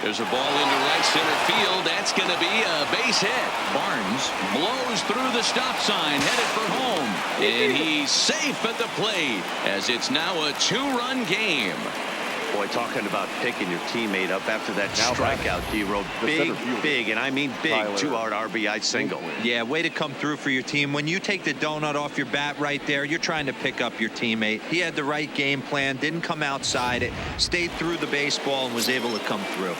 There's a ball into right center field. That's going to be a base hit. Barnes blows through the stop sign, headed for home. And he's safe at the plate as it's now a 2-run game. Boy, talking about picking your teammate up after that strikeout, D-Road. Big, and I mean big, 2-out RBI single. Yeah, way to come through for your team. When you take the donut off your bat right there, you're trying to pick up your teammate. He had the right game plan, didn't come outside it, stayed through the baseball, and was able to come through.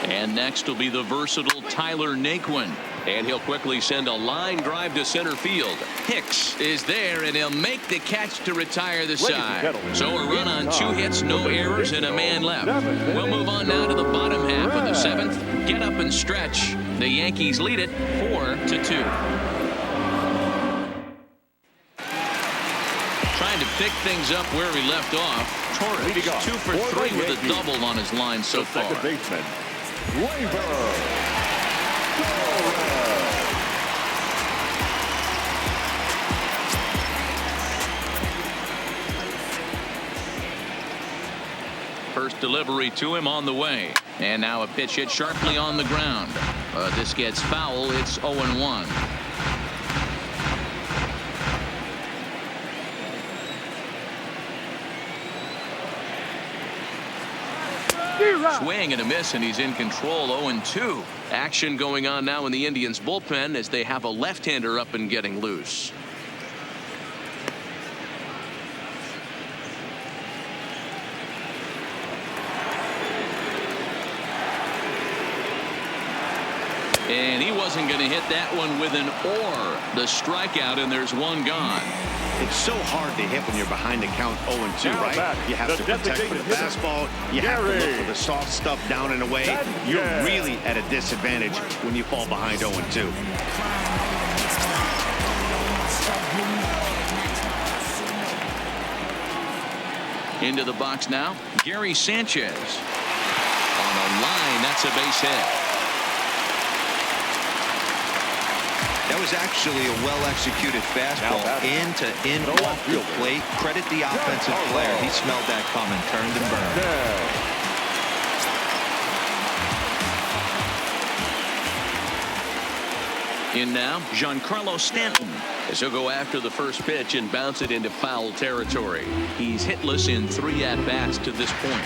And next will be the versatile Tyler Naquin. And he'll quickly send a line drive to center field. Hicks is there, and he'll make the catch to retire the side. So a run on 2 hits, no errors, and a man left. We'll move on now to the bottom half of the 7th. Get up and stretch. The Yankees lead it 4-2. Trying to pick things up where he left off. Torres 2 for 3 with a double on his line so far. Second baseman, Gleyber. First delivery to him on the way. And now a pitch hit sharply on the ground. This gets foul. It's 0-1. Swing and a miss, and he's in control. 0-2. Action going on now in the Indians bullpen as they have a left-hander up and getting loose. And he wasn't going to hit that one with an or. The strikeout, and there's one gone. It's so hard to hit when you're behind the count 0-2, right? You have to protect for the fastball. You have to look for the soft stuff down and away. You're really at a disadvantage when you fall behind 0-2. Into the box now, Gary Sanchez. On a line, that's a base hit. That was actually a well-executed fastball in off the plate. Credit the offensive player. He smelled that coming, turned and burned. In now, Giancarlo Stanton, as he'll go after the first pitch and bounce it into foul territory. He's hitless in 3 at-bats to this point.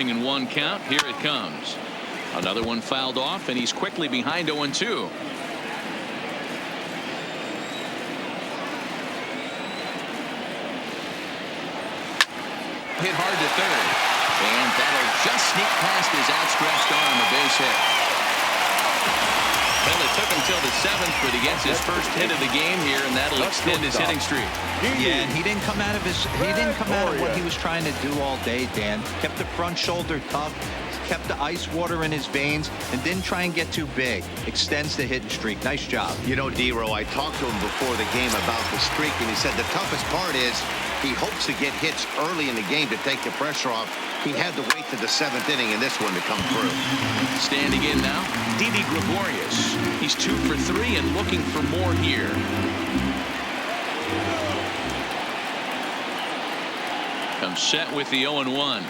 0-1 count. Here it comes. Another one fouled off, and he's quickly behind 0-2. Hit hard to third, and that'll just sneak past his outstretched arm. A base hit. Well, it took him till the 7th, but he gets his first hit of the game here, and that'll extend his hitting streak. Yeah, and he didn't come out of what he was trying to do all day, Dan. Kept the front shoulder tough, kept the ice water in his veins, and didn't try and get too big. Extends the hitting streak. Nice job. You know, D-Row, I talked to him before the game about the streak, and he said the toughest part is he hopes to get hits early in the game to take the pressure off. He had to wait to the 7th inning in this one to come through. Standing in now, Didi Gregorius. He's 2 for 3 and looking for more here. Comes set with the 0-1.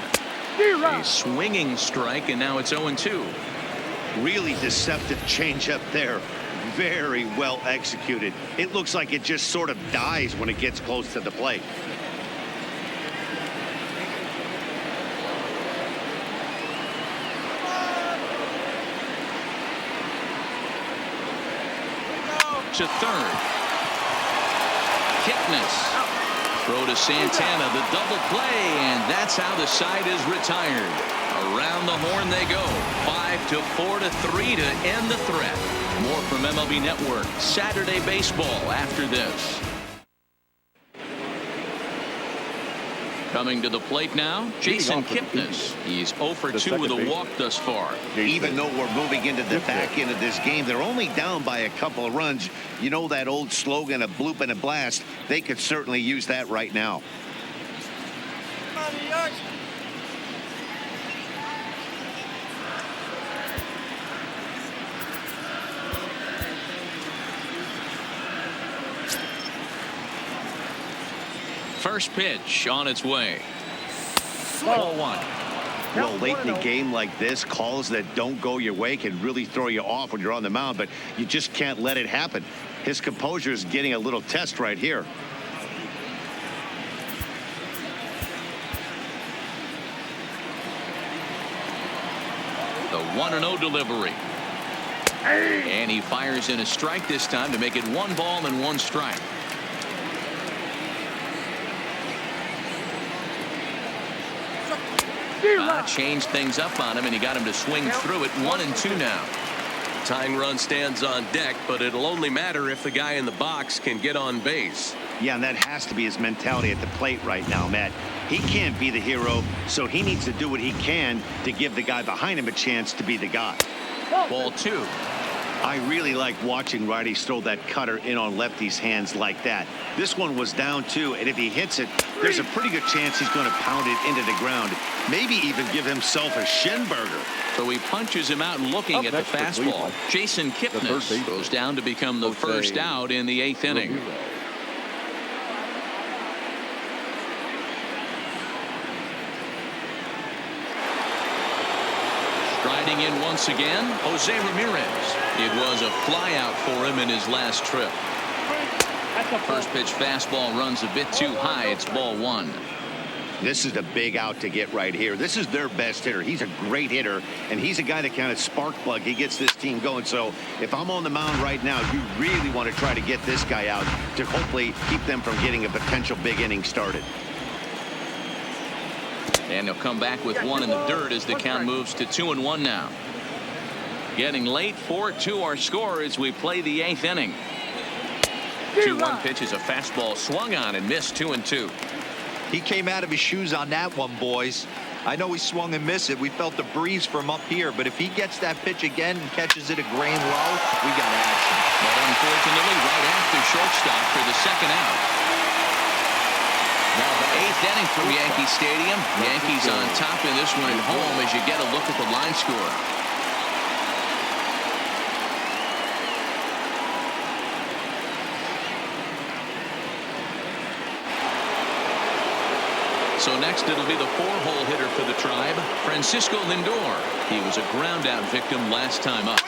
A swinging strike, and now it's 0-2. Really deceptive changeup there. Very well executed. It looks like it just sort of dies when it gets close to the plate. To third. Kipnis. Throw to Santana, the double play, and that's how the side is retired. Around the horn they go. 5-4-3 to end the threat. More from MLB Network Saturday Baseball after this. Coming to the plate now, Jason Kipnis. He's 0 for 2 with a walk thus far. Even though we're moving into the back end of this game, they're only down by a couple of runs. You know that old slogan, a bloop and a blast. They could certainly use that right now. First pitch on its way. 0-1. Well, late in the game like this, calls that don't go your way can really throw you off when you're on the mound, but you just can't let it happen. His composure is getting a little test right here. The 1-0 delivery. And he fires in a strike this time to make it 1 ball and 1 strike. Changed things up on him, and he got him to swing through it. 1-2 now. Tying run stands on deck, but it'll only matter if the guy in the box can get on base. Yeah, and that has to be his mentality at the plate right now, Matt. He can't be the hero, so he needs to do what he can to give the guy behind him a chance to be the guy. Ball 2. I really like watching righties throw that cutter in on lefty's hands like that. This one was down 2, and if he hits it, there's a pretty good chance he's going to pound it into the ground. Maybe even give himself a shin burger. So he punches him out and looking at the fastball. Jason Kipnis goes down to become the first out in the 8th inning. Striding in once again, Jose Ramirez. It was a flyout for him in his last trip. First pitch fastball runs a bit too high. It's ball 1. This is a big out to get right here. This is their best hitter. He's a great hitter, and he's a guy that kind of spark plug. He gets this team going. So if I'm on the mound right now, you really want to try to get this guy out to hopefully keep them from getting a potential big inning started. And he'll come back with 1 in the dirt as the count moves to 2-1 now. Getting late, 4-2 our score as we play the 8th inning. 2-1 pitch is a fastball swung on and missed. 2-2. He came out of his shoes on that one, boys. I know he swung and missed it. We felt the breeze from up here, but if he gets that pitch again and catches it a grain low, we got action. But unfortunately, right after shortstop for the second out. Now the 8th inning from Yankee Stadium. Yankees on top in this one at home as you get a look at the line score. So next it'll be the 4-hole hitter for the Tribe, Francisco Lindor. He was a ground out victim last time up.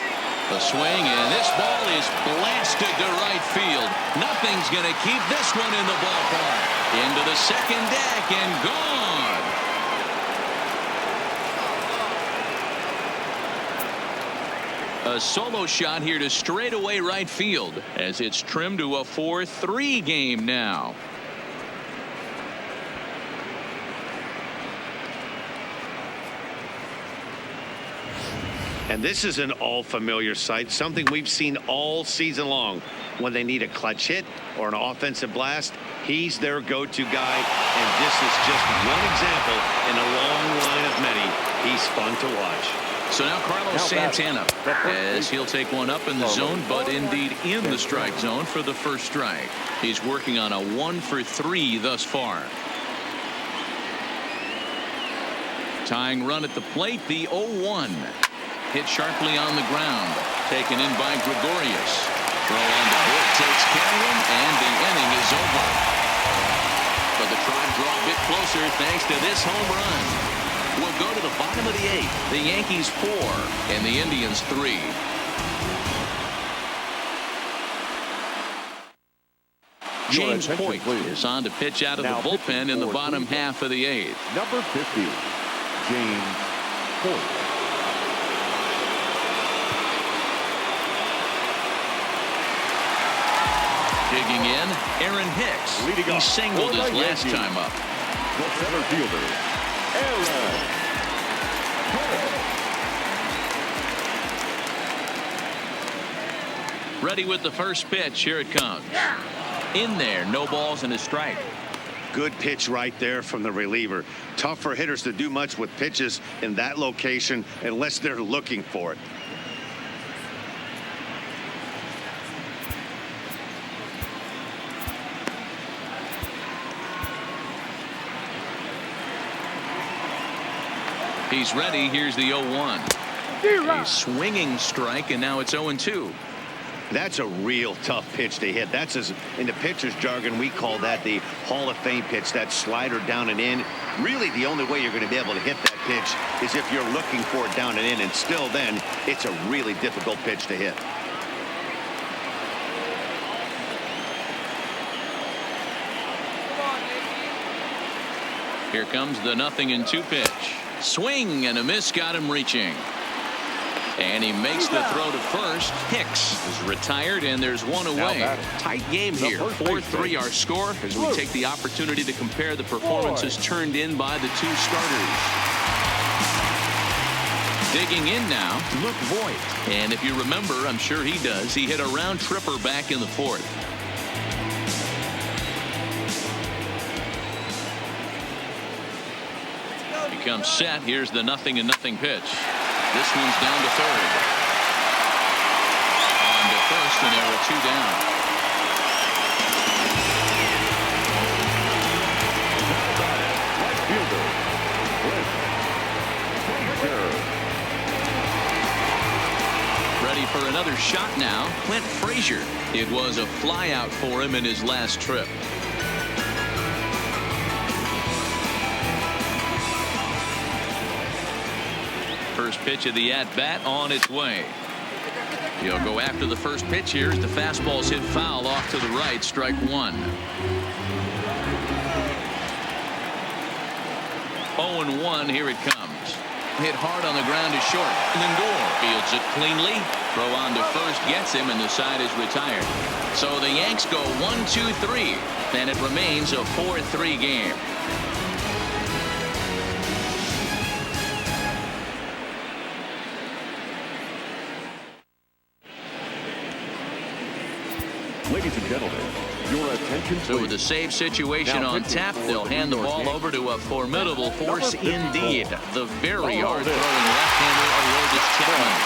A swing, and this ball is blasted to right field. Nothing's going to keep this one in the ballpark. Into the second deck and gone. A solo shot here to straightaway right field as it's trimmed to a 4-3 game now. And this is an all-familiar sight, something we've seen all season long. When they need a clutch hit or an offensive blast, he's their go-to guy, and this is just one example in a long line of many. He's fun to watch. So now Carlos Santana, as he'll take one up in the zone, but indeed in the strike zone for the first strike. He's working on a 1-for-3 thus far. Tying run at the plate, the 0-1. Hit sharply on the ground. Taken in by Gregorius. Throw on the hook, takes care of him, and the inning is over. But the Tribe draw a bit closer thanks to this home run. We'll go to the bottom of the 8th. The Yankees 4 and the Indians 3. James Hoyt is on to pitch out of the bullpen in the bottom half of the 8th. Number 50, James Hoyt. Digging in, Aaron Hicks. He singled his last time up. The center fielder, Aaron Hicks. Ready with the first pitch. Here it comes. In there, no balls and a strike. Good pitch right there from the reliever. Tough for hitters to do much with pitches in that location unless they're looking for it. He's ready. Here's the 0-1. A swinging strike, and now it's 0-2. That's a real tough pitch to hit. That's, as in the pitcher's jargon, we call that the Hall of Fame pitch, that slider down and in. Really, the only way you're going to be able to hit that pitch is if you're looking for it down and in, and still then, it's a really difficult pitch to hit. Here comes the 0-2 pitch. Swing and a miss, got him reaching. And he makes the throw to first. Hicks is retired, and there's one away. Tight game here. 4-3 our score as we take the opportunity to compare the performances turned in by the two starters. Digging in now, Luke Voigt. And if you remember, I'm sure he does, he hit a round tripper back in the 4th. Comes set. Here's the 0-0 pitch. This one's down to third. On to first, and there are 2 down. Right fielder, Ready for another shot now. Clint Frazier. It was a flyout for him in his last trip. First pitch of the at-bat on its way. He'll go after the first pitch here as the fastball's hit foul off to the right. Strike 1. 0-1. Here it comes. Hit hard on the ground to short. Lindor fields it cleanly. Throw on to first gets him, and the side is retired. So the Yanks go 1-2-3, and it remains a 4-3 game. Ladies and gentlemen, your attention So with the save situation on tap, they'll hand the ball over to a formidable force indeed. The very hard-throwing left-hander Aroldis Chapman.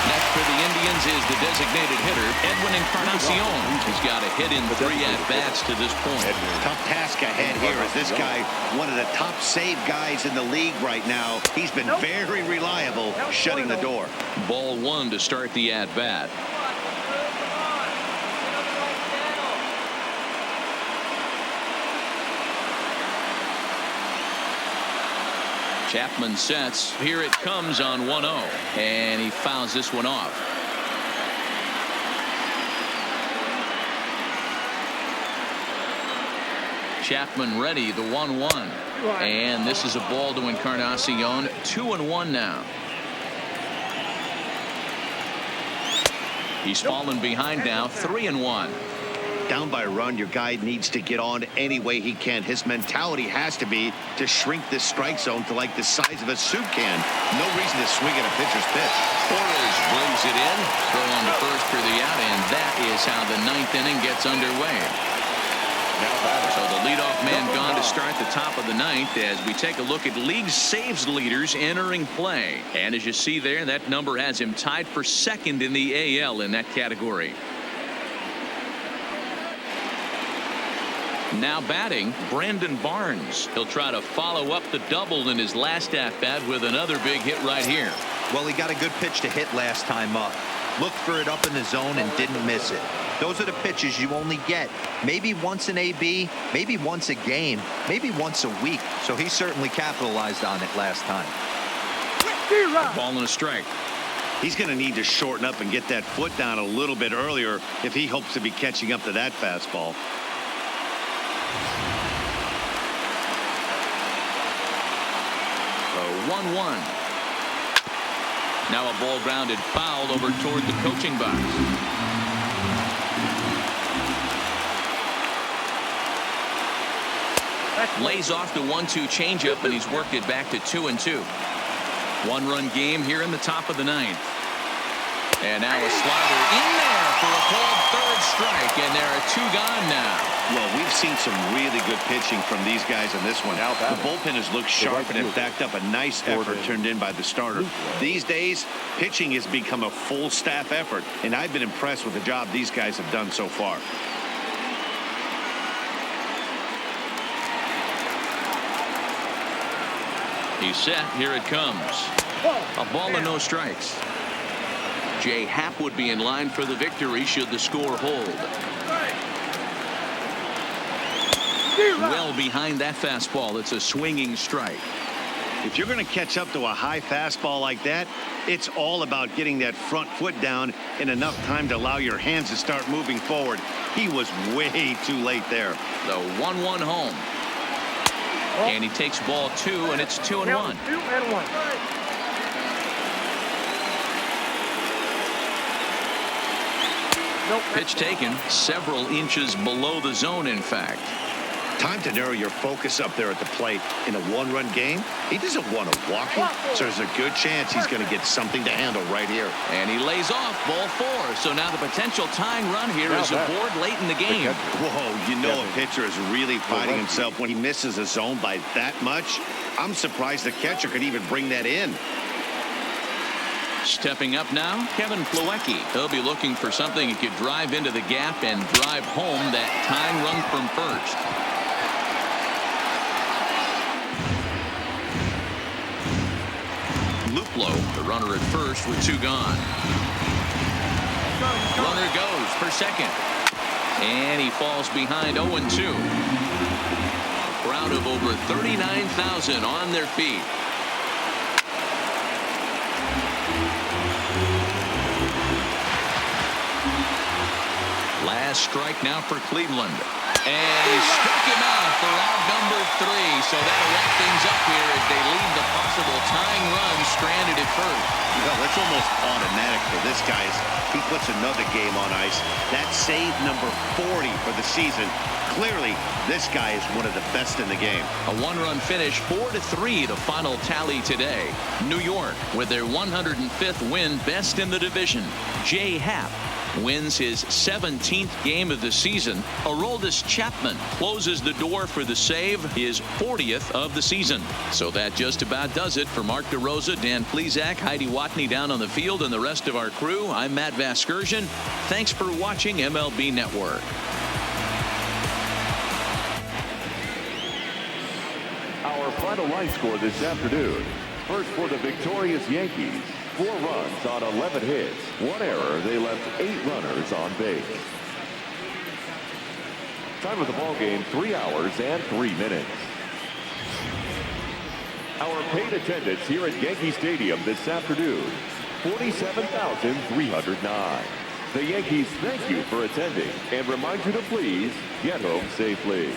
Next for the Indians is the designated hitter, Edwin Encarnacion. He's got a hit in 3 at-bats to this point. Tough task ahead here as this guy, one of the top save guys in the league right now. He's been very reliable shutting the door. Ball 1 to start the at-bat. Chapman sets. Here it comes on 1-0. And he fouls this one off. Chapman ready, the 1-1. And this is a ball to Encarnacion. 2-1 now. He's fallen behind now, 3-1. Down by a run, your guy needs to get on any way he can. His mentality has to be to shrink this strike zone to like the size of a soup can. No reason to swing at a pitcher's pitch. Torres brings it in. Throw on the first for the out, and that is how the 9th inning gets underway. So the leadoff man gone to start the top of the 9th as we take a look at league saves leaders entering play. And as you see there, that number has him tied for 2nd in the AL in that category. Now batting, Brandon Barnes. He'll try to follow up the double in his last at-bat with another big hit right here. Well, he got a good pitch to hit last time up. Looked for it up in the zone and didn't miss it. Those are the pitches you only get maybe once in AB, maybe once a game, maybe once a week. So he certainly capitalized on it last time. Ball and a strike. He's going to need to shorten up and get that foot down a little bit earlier if he hopes to be catching up to that fastball. So 1-1. Now a ball grounded foul over toward the coaching box. Lays off the 1-2 changeup, and he's worked it back to 2-2. 1-run game here in the top of the 9th. And now a slider in there for a called 3rd strike, and there are 2 gone now. Well, we've seen some really good pitching from these guys in this one. The bullpen has looked sharp and have backed up a nice effort turned in by the starter. These days, pitching has become a full staff effort, and I've been impressed with the job these guys have done so far. He's set. Here it comes. A ball and no strikes. Jay Happ would be in line for the victory should the score hold. Well behind that fastball. It's a swinging strike. If you're going to catch up to a high fastball like that, it's all about getting that front foot down in enough time to allow your hands to start moving forward. He was way too late there. The 1-1 home. And he takes ball 2, and it's 2-1. Pitch taken several inches below the zone, in fact. Time to narrow your focus up there at the plate. In a 1-run game, he doesn't want to walk it, so there's a good chance he's going to get something to handle right here. And he lays off ball 4. So now the potential tying run here is aboard late in the game. Whoa, you know a pitcher is really fighting himself when he misses a zone by that much. I'm surprised the catcher could even bring that in. Stepping up now, Kevin Plawecki. He'll be looking for something he could drive into the gap and drive home that tying run from first. Luplow, the runner at first with 2 gone. Runner goes for second. And he falls behind 0-2. A crowd of over 39,000 on their feet. Last strike now for Cleveland. And he struck him out for out number 3. So that'll wrap things up here as they leave the possible tying run stranded at first. Well, that's almost automatic for this guy. He puts another game on ice. That's save number 40 for the season. Clearly, this guy is one of the best in the game. A 1-run finish, 4-3, the final tally today. New York, with their 105th win, best in the division. Jay Happ wins his 17th game of the season. Aroldis Chapman closes the door for the save, his 40th of the season. So that just about does it. For Mark DeRosa, Dan Plesac, Heidi Watney down on the field, and the rest of our crew, I'm Matt Vasgersian. Thanks for watching MLB Network. Our final line score this afternoon. First for the victorious Yankees. 4 runs on 11 hits. 1 error. They left 8 runners on base. Time of the ball game, 3 hours and 3 minutes. Our paid attendance here at Yankee Stadium this afternoon, 47,309. The Yankees thank you for attending and remind you to please get home safely.